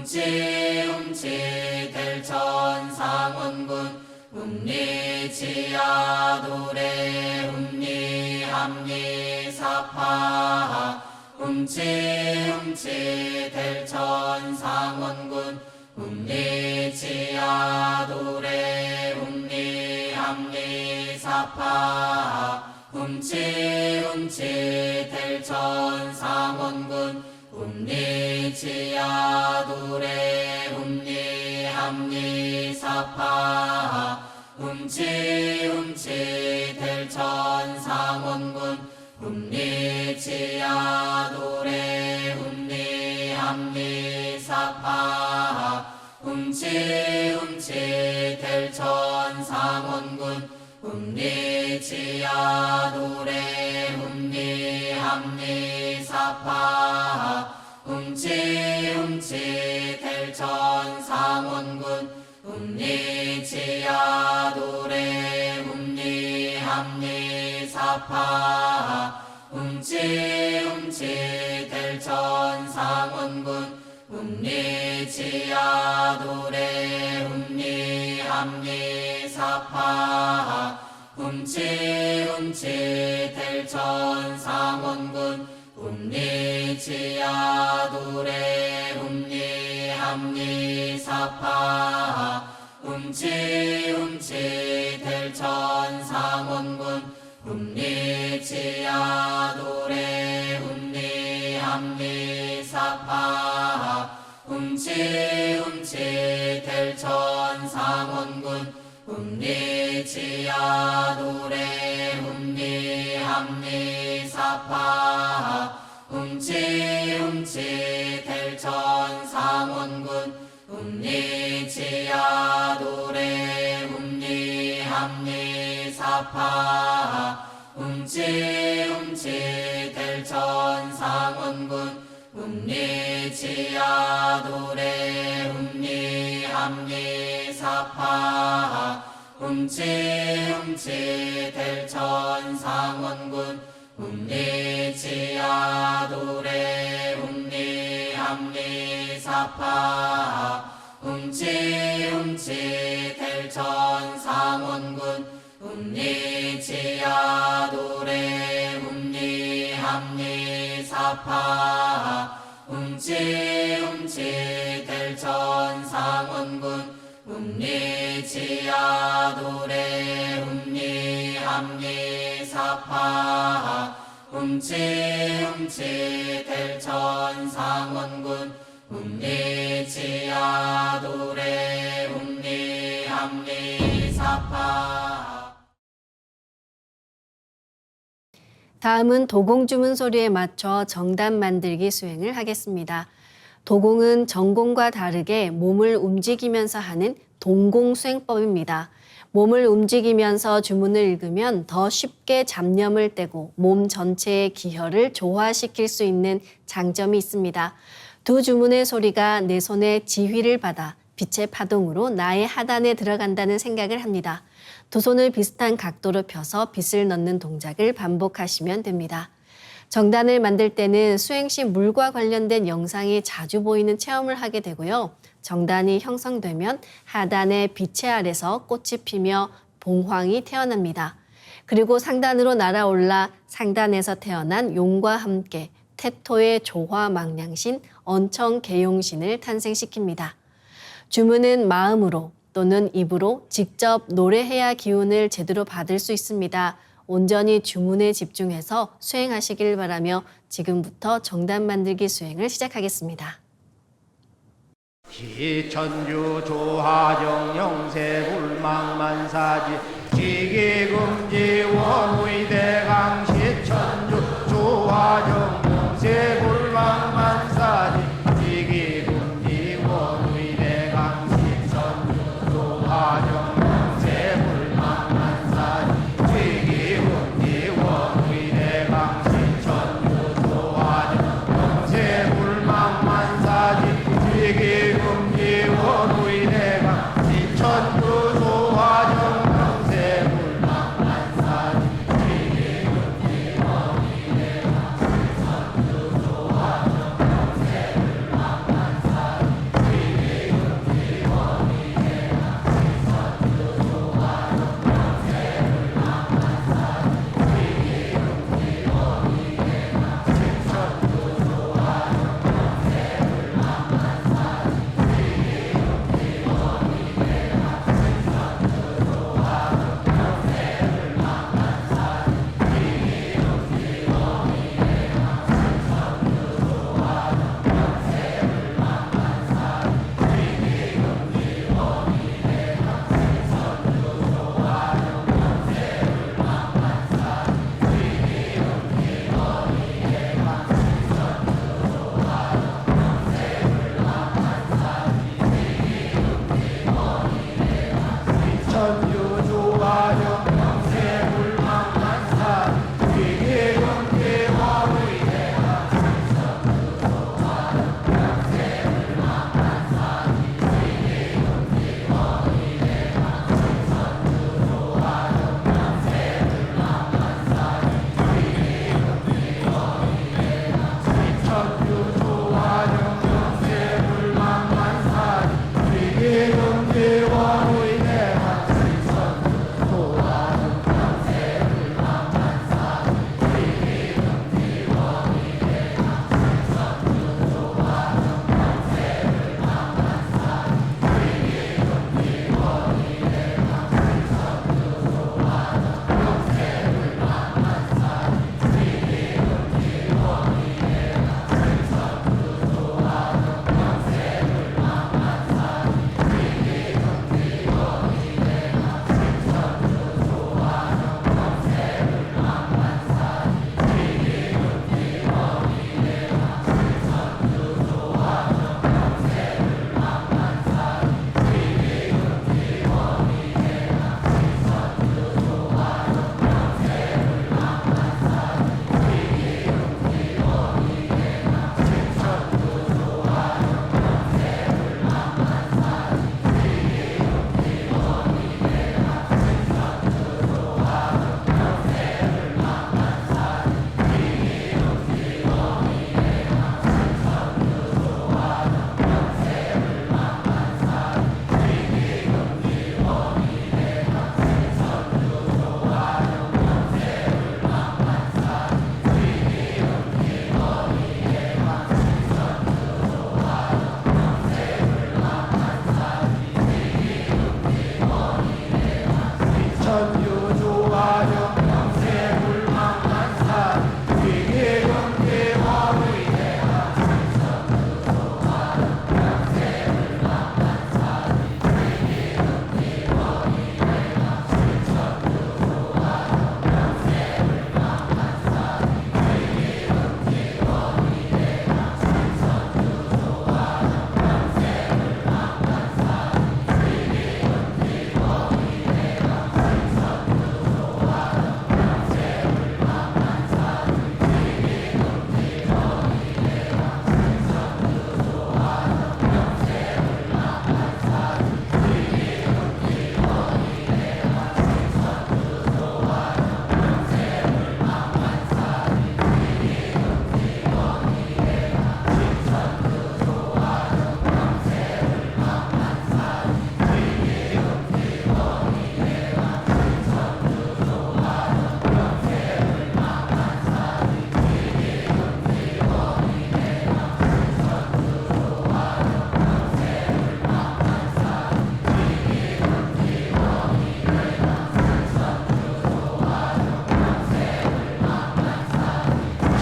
움치 델천상원군 움리지야도래 움리합리사파 움치 델천상원군 움리지야도래 움리합리사파 움치 델천상원군 움리지야도래 움리합리사파 움치 델천상원군 움리지야도래 움리합리사파 움치 델천상원군 움리지야도래 움리합리사파 움치 델천상원군 움리지야도래 움리합리사파 움치 델천상원군 움리지야도래 움리합리사파 움치 델천상원군 움리지야도래 움리합리사파 움치 델천상원군 움리지야도래 움리합리사파 움치 델천상원군 움리지야도래 움리합리사파 움치 델천상원군 움리지야도래 움리합리사파 움치 델천상원군 움리지야도래 움리합리사파 움치 델천상원군 움리지야도래 움리합리사파 움치 델천상원군 움리지야도래 움리합리사파 움치 델천상원군 움리지야도래 움리합리사파 움치 델천상원군 움리지야도래 움리합리사파. 다음은 도공 주문 소리에 맞춰 정답 만들기 수행을 하겠습니다. 도공은 전공과 다르게 몸을 움직이면서 하는 동공 수행법입니다. 몸을 움직이면서 주문을 읽으면 더 쉽게 잡념을 떼고 몸 전체의 기혈을 조화시킬 수 있는 장점이 있습니다. 두 주문의 소리가 내 손에 지휘를 받아 빛의 파동으로 나의 하단에 들어간다는 생각을 합니다. 두 손을 비슷한 각도로 펴서 빛을 넣는 동작을 반복하시면 됩니다. 정단을 만들 때는 수행 시 물과 관련된 영상이 자주 보이는 체험을 하게 되고요. 정단이 형성되면 하단의 빛의 아래서 꽃이 피며 봉황이 태어납니다. 그리고 상단으로 날아올라 상단에서 태어난 용과 함께 태토의 조화망량신 언청계용신을 탄생시킵니다. 주문은 마음으로 또는 입으로 직접 노래해야 기운을 제대로 받을 수 있습니다. 온전히 주문에 집중해서 수행하시길 바라며 지금부터 정답 만들기 수행을 시작하겠습니다. 시천주 조화정 영세불망만사지 지기금지 원의대강 시천주 조화정 영세불망만사지 지기금지 원의대강 시천주 조화정 영세불망만사지 지기금지 원의대강 시천주 조화정 영세불망만사지 지기금지 원의대강 시천주 조화정 영세불망만사지 지기금지 원의대강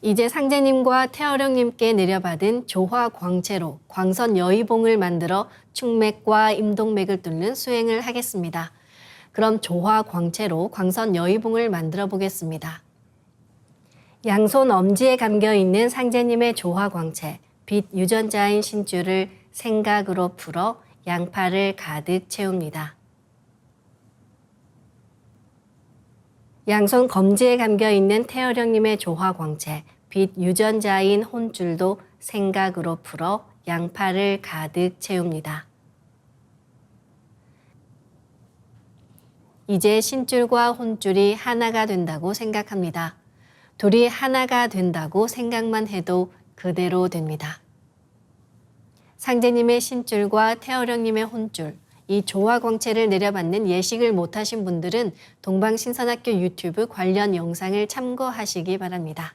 이제 상제님과 태어령님께 내려받은 조화 광채로 광선 여의봉을 만들어 충맥과 임동맥을 뚫는 수행을 하겠습니다. 그럼 조화 광채로 광선 여의봉을 만들어 보겠습니다. 양손 엄지에 감겨 있는 상제님의 조화 광채, 빛 유전자인 신줄을 생각으로 풀어 양팔을 가득 채웁니다. 양손 검지에 감겨 있는 태어령님의 조화 광채, 빛 유전자인 혼줄도 생각으로 풀어 양팔을 가득 채웁니다. 이제 신줄과 혼줄이 하나가 된다고 생각합니다. 둘이 하나가 된다고 생각만 해도 그대로 됩니다. 상제님의 신줄과 태어령님의 혼줄, 이 조화 광채를 내려받는 예식을 못하신 분들은 동방신선학교 유튜브 관련 영상을 참고하시기 바랍니다.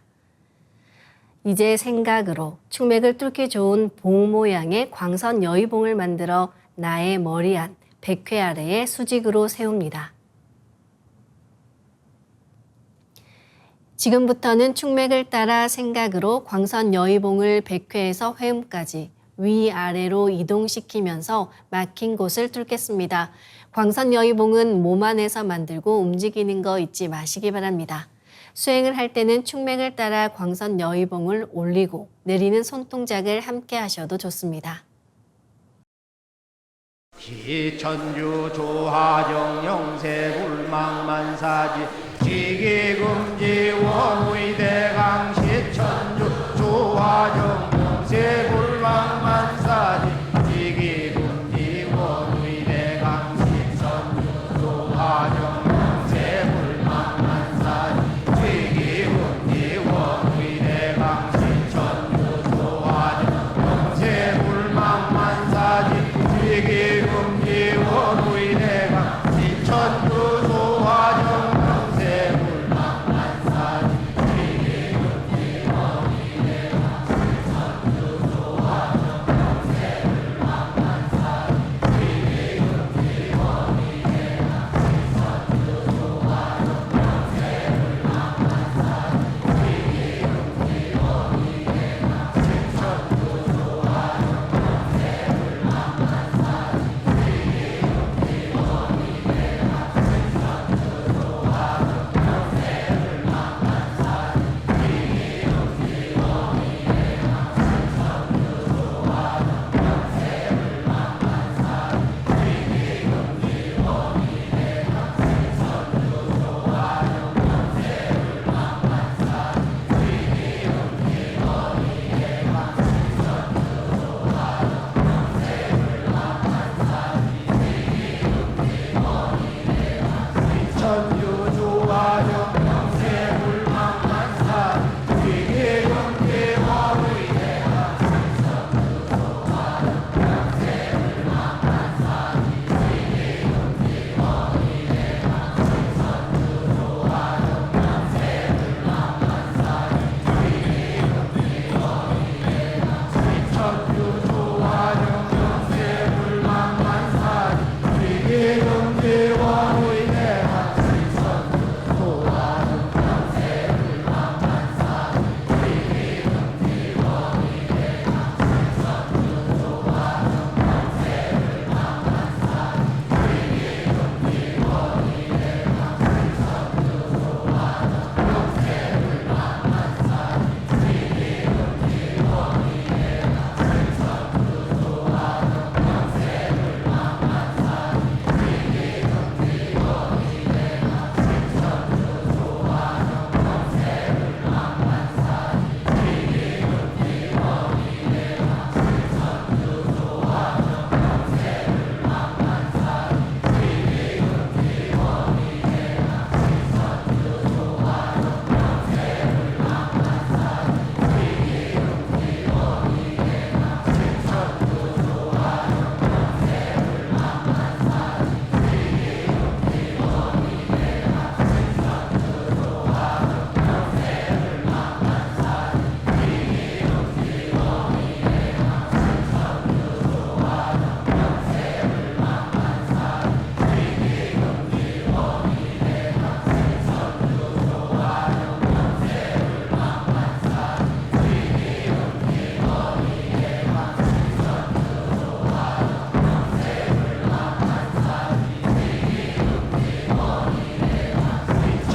이제 생각으로 충맥을 뚫기 좋은 봉 모양의 광선 여의봉을 만들어 나의 머리 안, 백회 아래에 수직으로 세웁니다. 지금부터는 충맥을 따라 생각으로 광선 여의봉을 백회에서 회음까지 위아래로 이동시키면서 막힌 곳을 뚫겠습니다. 광선 여의봉은 몸 안에서 만들고 움직이는 거 잊지 마시기 바랍니다. 수행을 할 때는 충맥을 따라 광선 여의봉을 올리고 내리는 손동작을 함께 하셔도 좋습니다. 기천주 조하정 영세불망만사지 지기금지 원의대강 시천주 조하정 영세불망만사지 지기금지 원의대강 시천주 조하정 영세불망만사지 지기금지 원의대강 시천주 조하정 영세불망만사지 지기금지 원의대강 시천주 조하정 영세불망만사지 지기금지 원의대강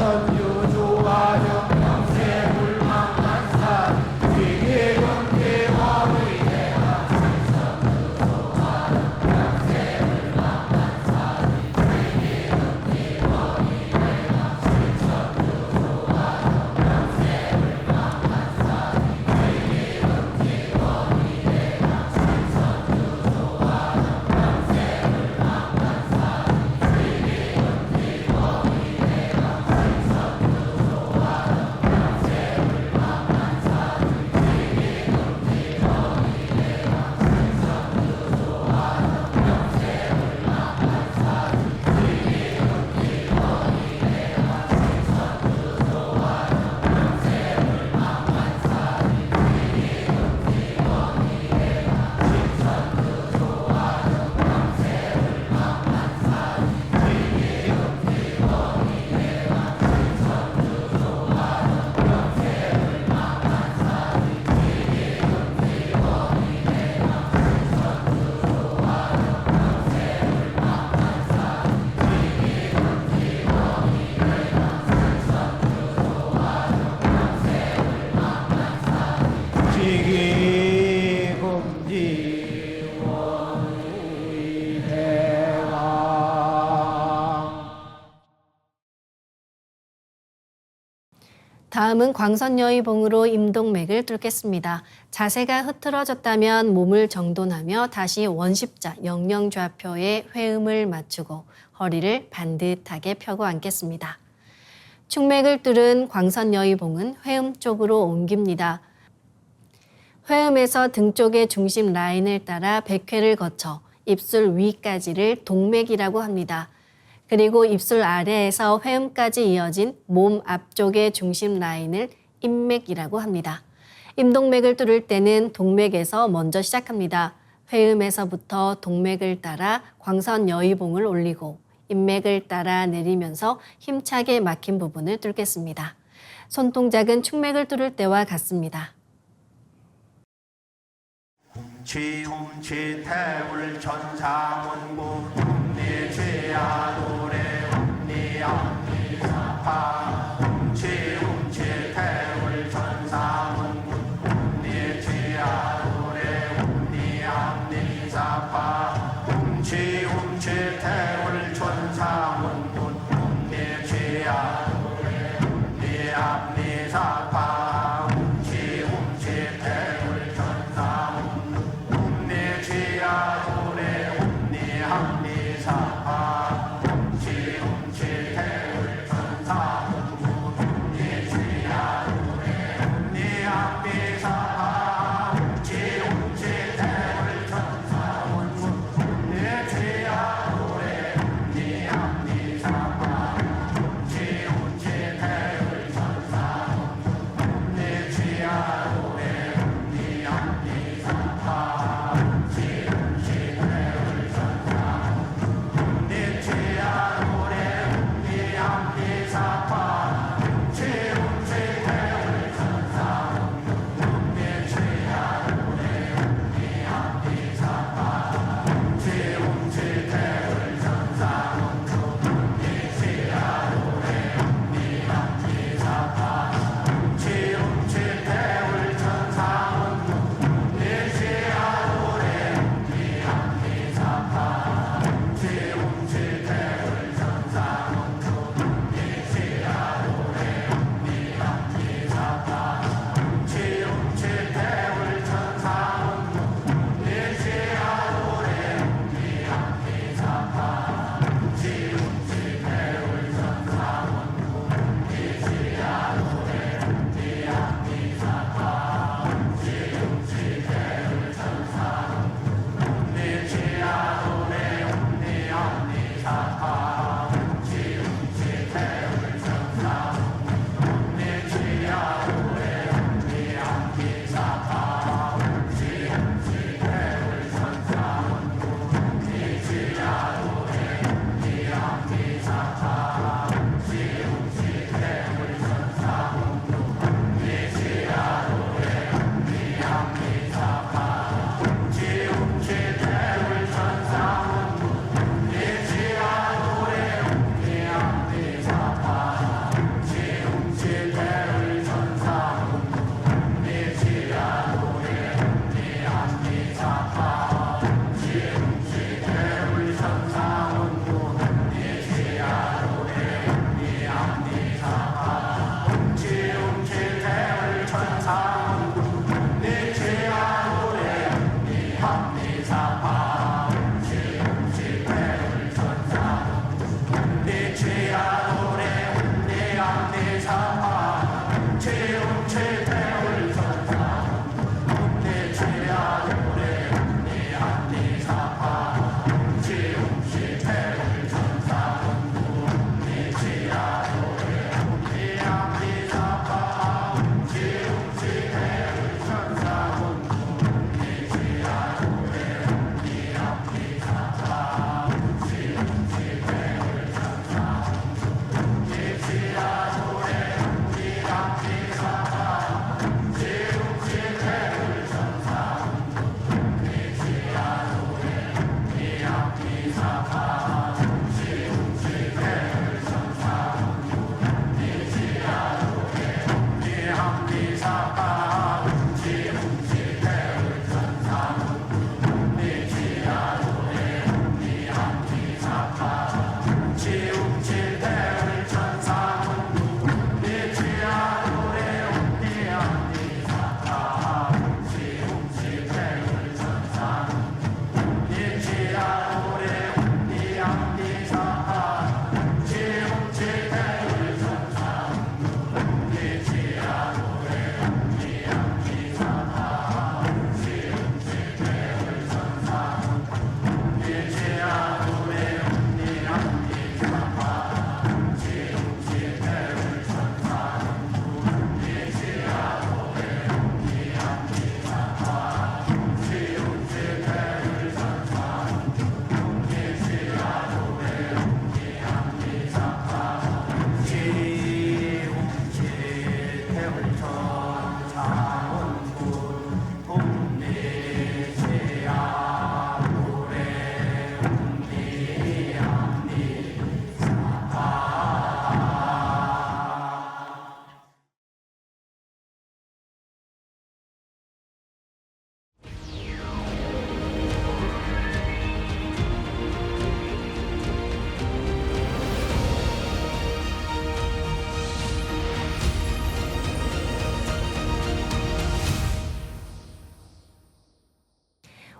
신천주 조화정 영세 불망만사 위계금계 원의 대강 신천주 조화정 영세 불망만사 위계금계 원의 대강 신천주 조화정 영세 불망만사 위계금계 원의 대강 신천주 조화정 영세 불망만사 위계금계 원의 대강 신천주 조화정 영세 불망만사 위계금계 원의 대강 신천주 조화정 영세 불망만사 위계금계 원의 대강 신천주 조화정 영세 불망만사 위계금계 원의 대강 신천주 조화정 영세 불망만사 위계금계 원의 대강 신천주 조화정 영세 불망만사 위계금계 원의 대강 신천주 조화정 영세 불망만사 위계금계 원의 대강 신천주 조화정 영세 불망만사 지기금지 원의 대강 다음은 광선여의봉으로 임동맥을 뚫겠습니다. 자세가 흐트러졌다면 몸을 정돈하며 다시 원십자 영영좌표에 회음을 맞추고 허리를 반듯하게 펴고 앉겠습니다. 충맥을 뚫은 광선여의봉은 회음 쪽으로 옮깁니다. 회음에서 등 쪽의 중심 라인을 따라 백회를 거쳐 입술 위까지를 동맥이라고 합니다. 그리고 입술 아래에서 회음까지 이어진 몸 앞쪽의 중심 라인을 임맥이라고 합니다. 임동맥을 뚫을 때는 동맥에서 먼저 시작합니다. 회음에서부터 동맥을 따라 광선여의봉을 올리고 임맥을 따라 내리면서 힘차게 막힌 부분을 뚫겠습니다. 손동작은 충맥을 뚫을 때와 같습니다. 훔치 태울 천사문구 내 죄야 노래 내 앞니 사파 훔치 태울 천사문구 내 죄야 노래 내 앞니 사파 훔치 태울 천사문구 내 죄야 노래 내 앞니 사파 훔치 태울 천사문구 내 죄야 노래 내 앞니 사파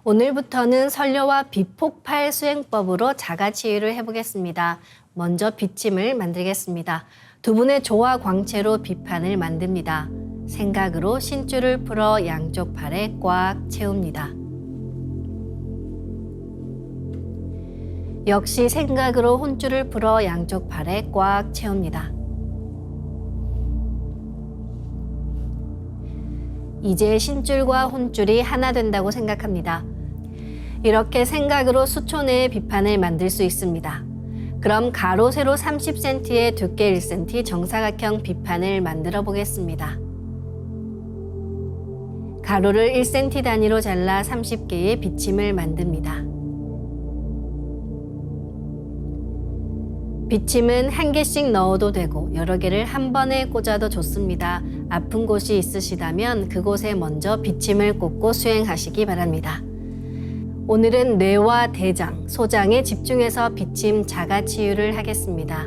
오늘부터는 선료와 비폭발 수행법으로 자가치유를 해보겠습니다. 먼저 비침을 만들겠습니다. 두 분의 조화 광채로 비판을 만듭니다. 생각으로 신줄을 풀어 양쪽 팔에 꽉 채웁니다. 역시 생각으로 혼줄을 풀어 양쪽 팔에 꽉 채웁니다. 이제 신줄과 혼줄이 하나 된다고 생각합니다. 이렇게 생각으로 수초 내에 비판을 만들 수 있습니다. 그럼 가로 세로 30cm에 두께 1cm 정사각형 비판을 만들어 보겠습니다. 가로를 1cm 단위로 잘라 30개의 비침을 만듭니다. 비침은 한 개씩 넣어도 되고 여러 개를 한 번에 꽂아도 좋습니다. 아픈 곳이 있으시다면 그곳에 먼저 비침을 꽂고 수행하시기 바랍니다. 오늘은 뇌와 대장, 소장에 집중해서 비침 자가치유를 하겠습니다.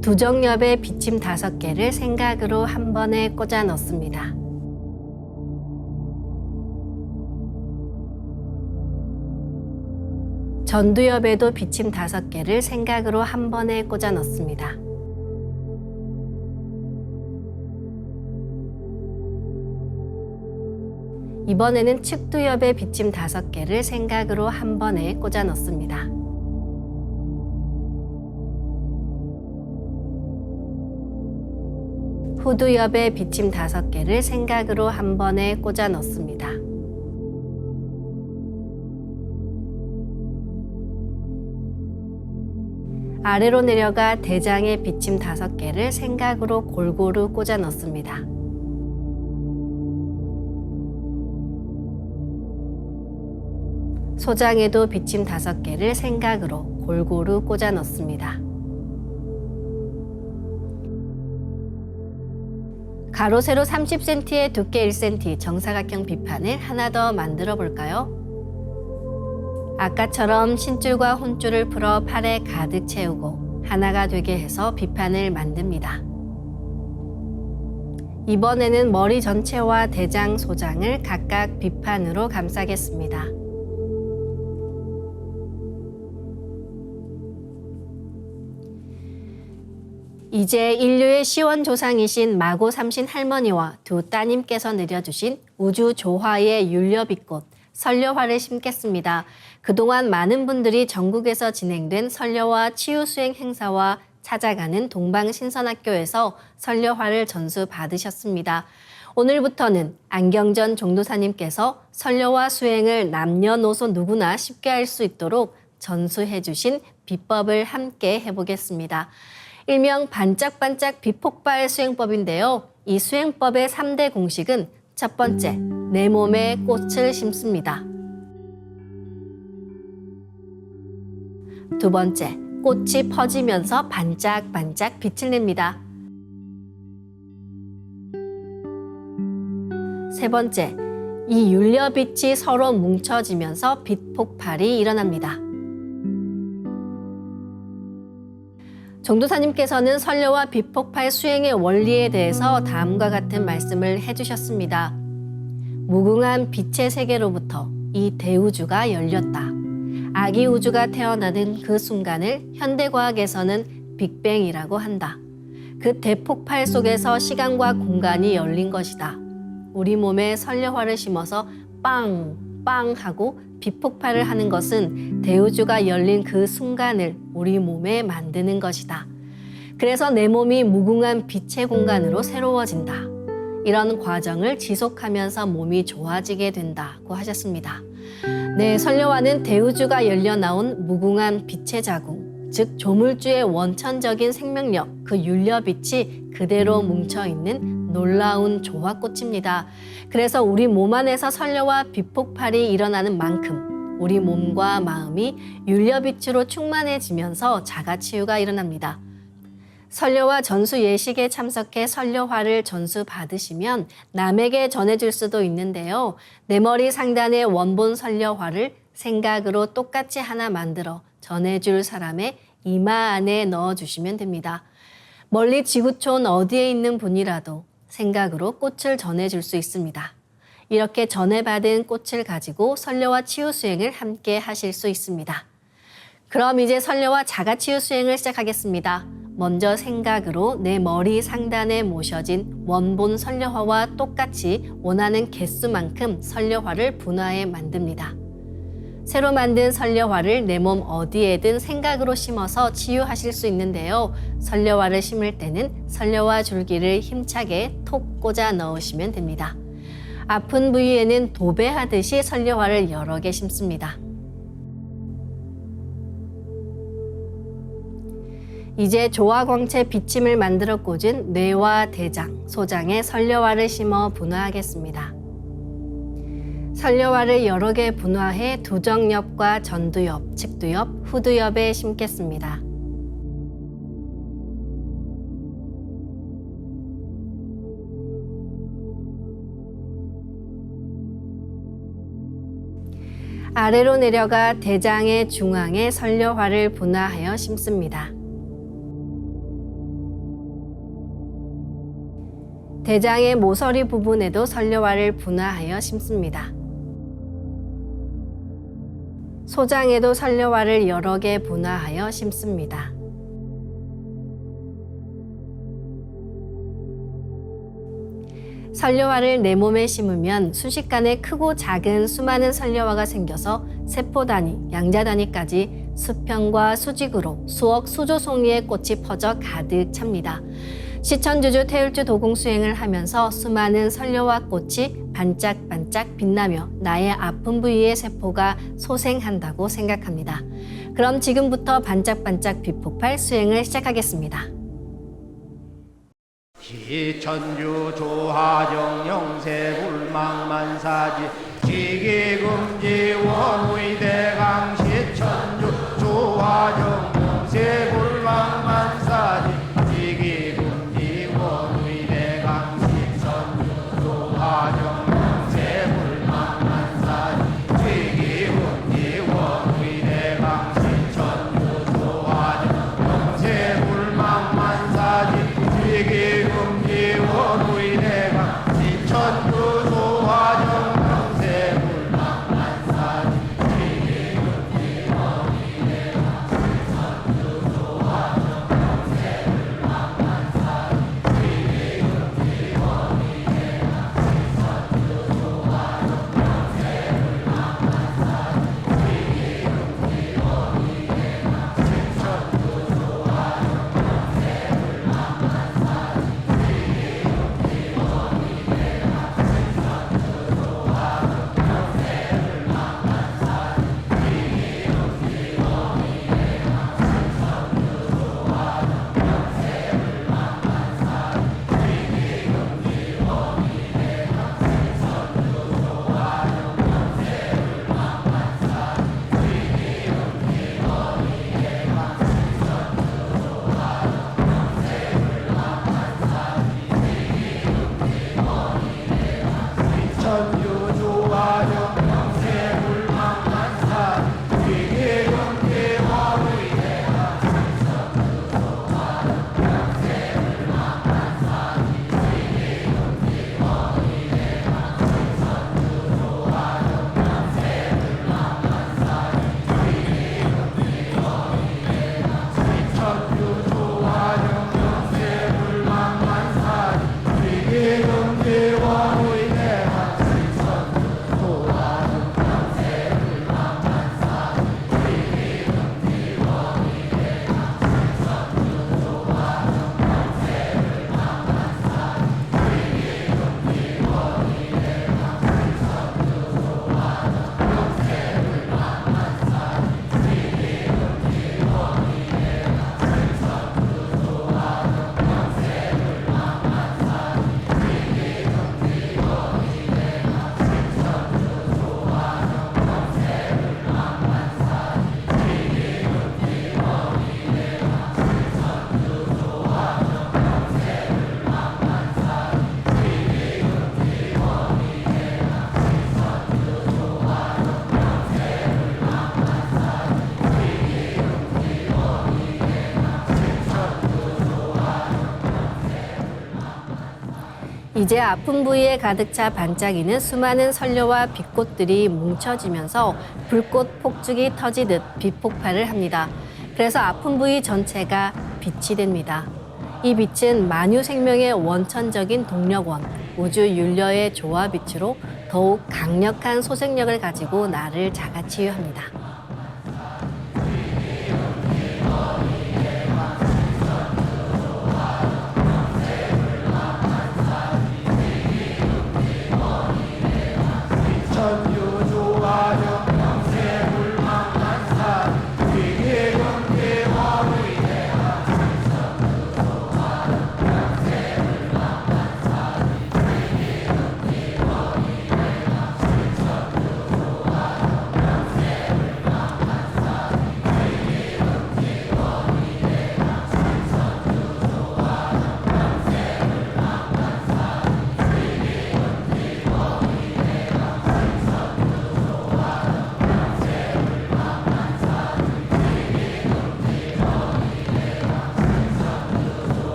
두 정엽에 비침 5개를 생각으로 한 번에 꽂아 넣습니다. 전두엽에도 비침 5개를 생각으로 한 번에 꽂아 넣습니다. 이번에는 측두엽에 비침 5개를 생각으로 한 번에 꽂아 넣습니다. 후두엽에 비침 5개를 생각으로 한 번에 꽂아 넣습니다. 아래로 내려가 대장에 비침 5개를 생각으로 골고루 꽂아 넣습니다. 소장에도 비침 5개를 생각으로 골고루 꽂아 넣습니다. 가로 세로 30cm에 두께 1cm 정사각형 비판을 하나 더 만들어 볼까요? 아까처럼 신줄과 혼줄을 풀어 팔에 가득 채우고 하나가 되게 해서 비판을 만듭니다. 이번에는 머리 전체와 대장, 소장을 각각 비판으로 감싸겠습니다. 이제 인류의 시원 조상이신 마고 삼신 할머니와 두 따님께서 내려주신 우주 조화의 율려빛꽃 설려화를 심겠습니다. 그동안 많은 분들이 전국에서 진행된 설려화 치유수행 행사와 찾아가는 동방신선학교에서 설려화를 전수 받으셨습니다. 오늘부터는 안경전 종도사님께서 설려화 수행을 남녀노소 누구나 쉽게 할 수 있도록 전수해 주신 비법을 함께 해보겠습니다. 일명 반짝반짝 빛폭발 수행법인데요. 이 수행법의 3대 공식은 첫 번째, 내 몸에 꽃을 심습니다. 두 번째, 꽃이 퍼지면서 반짝반짝 빛을 냅니다. 세 번째, 이 율려빛이 서로 뭉쳐지면서 빛 폭발이 일어납니다. 종도사님께서는 설려와 빛 폭발 수행의 원리에 대해서 다음과 같은 말씀을 해주셨습니다. 무궁한 빛의 세계로부터 이 대우주가 열렸다. 아기 우주가 태어나는 그 순간을 현대과학에서는 빅뱅이라고 한다. 그 대폭발 속에서 시간과 공간이 열린 것이다. 우리 몸에 설려화를 심어서 빵! 빵! 하고 빛폭발을 하는 것은 대우주가 열린 그 순간을 우리 몸에 만드는 것이다. 그래서 내 몸이 무궁한 빛의 공간으로 새로워진다. 이런 과정을 지속하면서 몸이 좋아지게 된다고 하셨습니다. 네, 설려화는 대우주가 열려 나온 무궁한 빛의 자궁, 즉 조물주의 원천적인 생명력, 그 율려빛이 그대로 뭉쳐있는 놀라운 조화꽃입니다. 그래서 우리 몸 안에서 설려와 빛폭발이 일어나는 만큼 우리 몸과 마음이 율려빛으로 충만해지면서 자가치유가 일어납니다. 설려화 전수 예식에 참석해 설려화를 전수 받으시면 남에게 전해줄 수도 있는데요. 내 머리 상단의 원본 설려화를 생각으로 똑같이 하나 만들어 전해줄 사람의 이마 안에 넣어주시면 됩니다. 멀리 지구촌 어디에 있는 분이라도 생각으로 꽃을 전해줄 수 있습니다. 이렇게 전해받은 꽃을 가지고 설려화 치유 수행을 함께 하실 수 있습니다. 그럼 이제 설려화 자가치유 수행을 시작하겠습니다. 먼저 생각으로 내 머리 상단에 모셔진 원본 설려화와 똑같이 원하는 개수만큼 설려화를 분화해 만듭니다. 새로 만든 설려화를 내 몸 어디에든 생각으로 심어서 치유하실 수 있는데요. 설려화를 심을 때는 설려화 줄기를 힘차게 톡 꽂아 넣으시면 됩니다. 아픈 부위에는 도배하듯이 설려화를 여러 개 심습니다. 이제 조화광채 비침을 만들어 꽂은 뇌와 대장, 소장에 설려화를 심어 분화하겠습니다. 설려화를 여러 개 분화해 두정엽과 전두엽, 측두엽, 후두엽에 심겠습니다. 아래로 내려가 대장의 중앙에 설려화를 분화하여 심습니다. 대장의 모서리 부분에도 설려화를 분화하여 심습니다. 소장에도 설려화를 여러 개 분화하여 심습니다. 설려화를 내 몸에 심으면 순식간에 크고 작은 수많은 설려화가 생겨서 세포 단위, 양자 단위까지 수평과 수직으로 수억, 수조 송이의 꽃이 퍼져 가득 찹니다. 시천주주 태울주 도공 수행을 하면서 수많은 설려화 꽃이 반짝반짝 빛나며 나의 아픈 부위의 세포가 소생한다고 생각합니다. 그럼 지금부터 반짝반짝 빛폭발 수행을 시작하겠습니다. 시천주 조화정 영세불망만사지 지기금지 원의대강 시천주 조화정 영세불망만사지 지기금지 원의대강 시천주 조화정 영세불망만사지 지기금지 원의대강 시천주 조화정 영세불망만사지 지기금지 원의대강 시천주 조화정 영세불망만사지 지기금지 원의대강 시천주 조화정 영세불망만사지 이제 아픈 부위에 가득 차 반짝이는 수많은 선료와 빛꽃들이 뭉쳐지면서 불꽃 폭죽이 터지듯 빛폭발을 합니다. 그래서 아픈 부위 전체가 빛이 됩니다. 이 빛은 만유 생명의 원천적인 동력원, 우주 윤려의 조화 빛으로 더욱 강력한 소생력을 가지고 나를 자가치유합니다.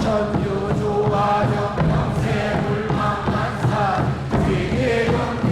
천유조화정 영세불망만사 위계경계화무이대가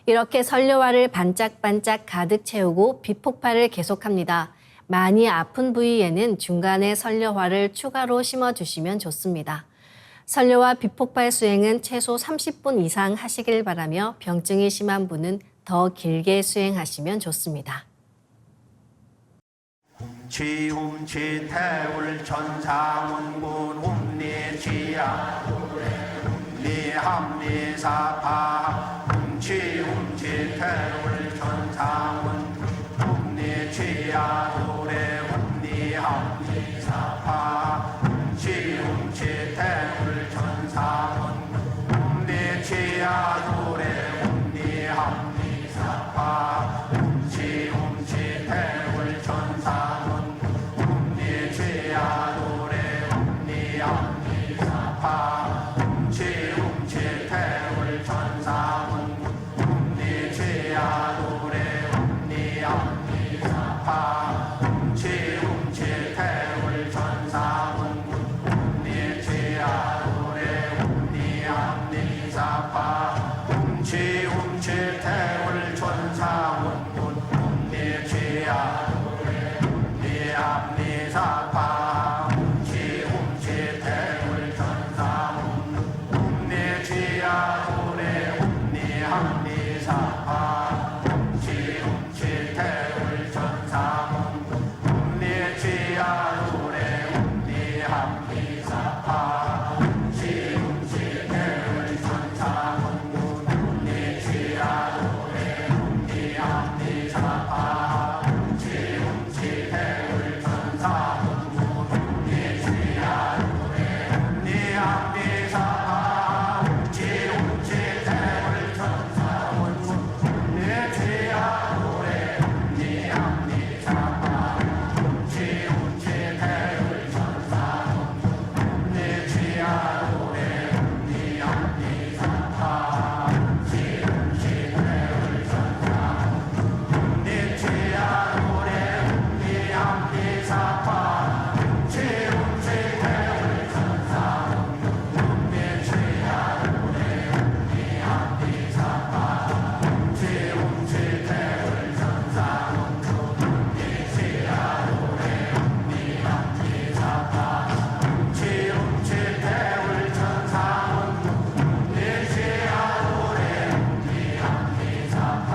이렇게 설료화를 반짝반짝 가득 채우고 비폭발을 계속합니다. 많이 아픈 부위에는 중간에 설료화를 추가로 심어주시면 좋습니다. 설료화 비폭발 수행은 최소 30분 이상 하시길 바라며 병증이 심한 분은 더 길게 수행하시면 좋습니다. 훔치 태울 천상운군 훔리치야 훔리합리사파 훔치 태울 천상운 훔리치야 도래 훔리합리사파 훔치 태울 천상운 훔리치야 도래 훔리합리사파 훔치 태울 천상운 훔리치야 도래 훔리합리사파 훔치 태울 천상운 훔리치야 도래 훔리합리사파 훔치 태울 천상운 훔리치야 도래 훔리합리사파 훔치 태울 천상운 훔리치야 도래 훔리합리사파 훔치 태울 천상운 훔리치야 도래 훔리합리사파 훔치 태울 천상운 훔리치야 도래 훔리합리사파 훔치 태울 천상운 훔리치야 도래 훔리합리사파 훔치 태울 천상운 훔리치야 도래 훔리합리사파 훔치 태울 천상운 훔리치야 도래 훔리합리사파 훔치 태울 천상운 훔리치야 도래 훔리합리사파 훔치 태울 천상운 훔리치야 도래 훔리합리사파 훔치 태울 천상운 훔리치야 도래 훔리합리사파 훔치 태울 천상운 훔리치야 도래 훔리합리사파 훔치 태울 천상운 훔리치야 도래 훔리합리사파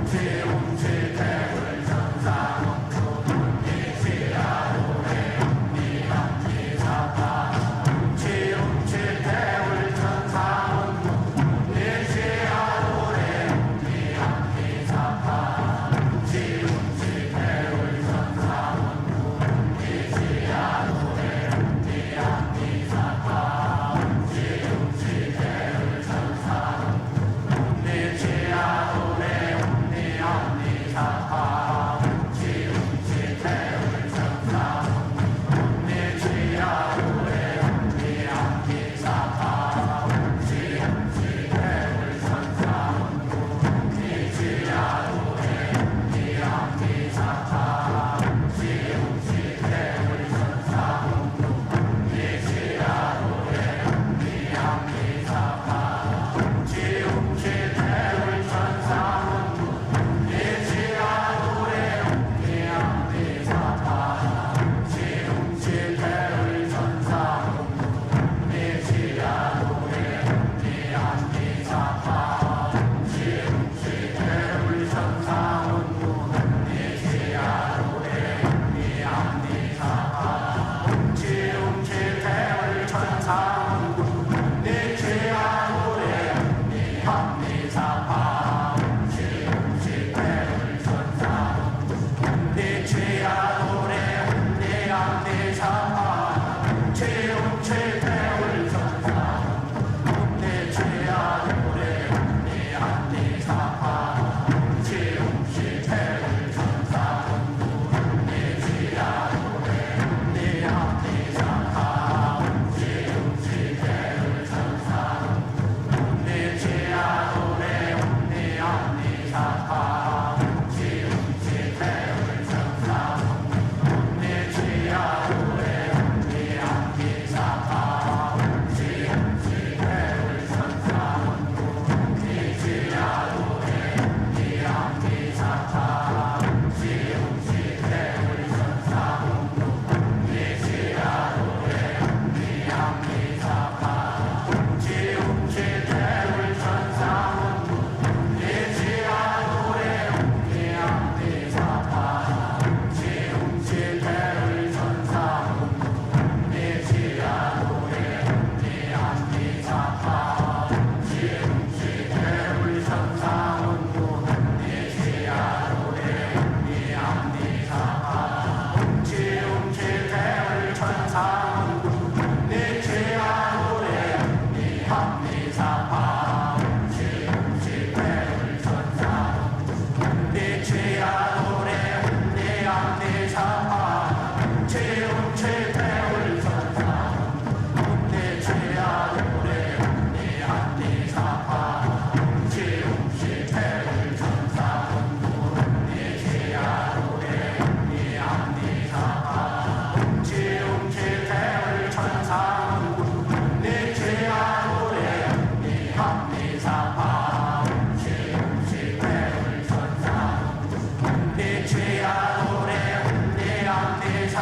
훔치 태울 천상운 훔리치야 내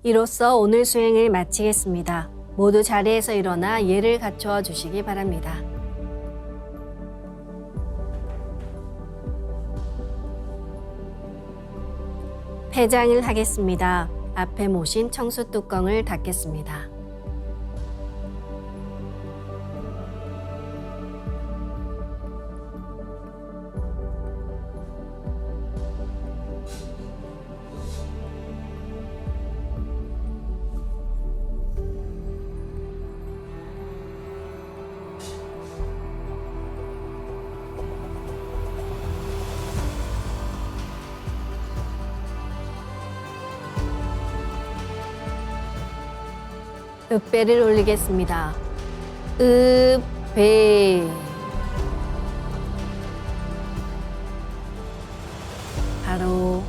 이로써 오늘 수행을 마치겠습니다. 모두 자리에서 일어나 예를 갖추어 주시기 바랍니다. 폐장을 하겠습니다. 앞에 모신 청수 뚜껑을 닫겠습니다. 읍배를 올리겠습니다. 읍배. 바로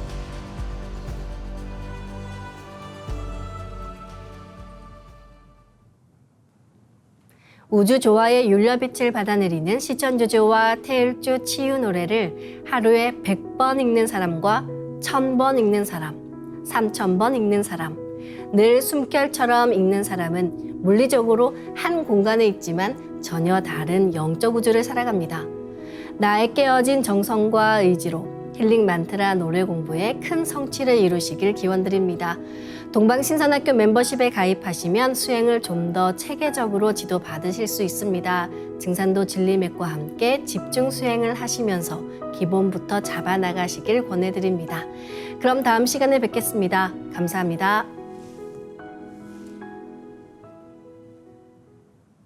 우주 조화의 율려빛을 받아내리는 시천주조와 태일주 치유 노래를 하루에 100번 읽는 사람과 1000번 읽는 사람, 3000번 읽는 사람, 늘 숨결처럼 읽는 사람은 물리적으로 한 공간에 있지만 전혀 다른 영적 우주를 살아갑니다. 나의 깨어진 정성과 의지로 힐링 만트라 노래 공부에 큰 성취를 이루시길 기원드립니다. 동방신선학교 멤버십에 가입하시면 수행을 좀 더 체계적으로 지도받으실 수 있습니다. 증산도 진리맥과 함께 집중 수행을 하시면서 기본부터 잡아나가시길 권해드립니다. 그럼 다음 시간에 뵙겠습니다. 감사합니다.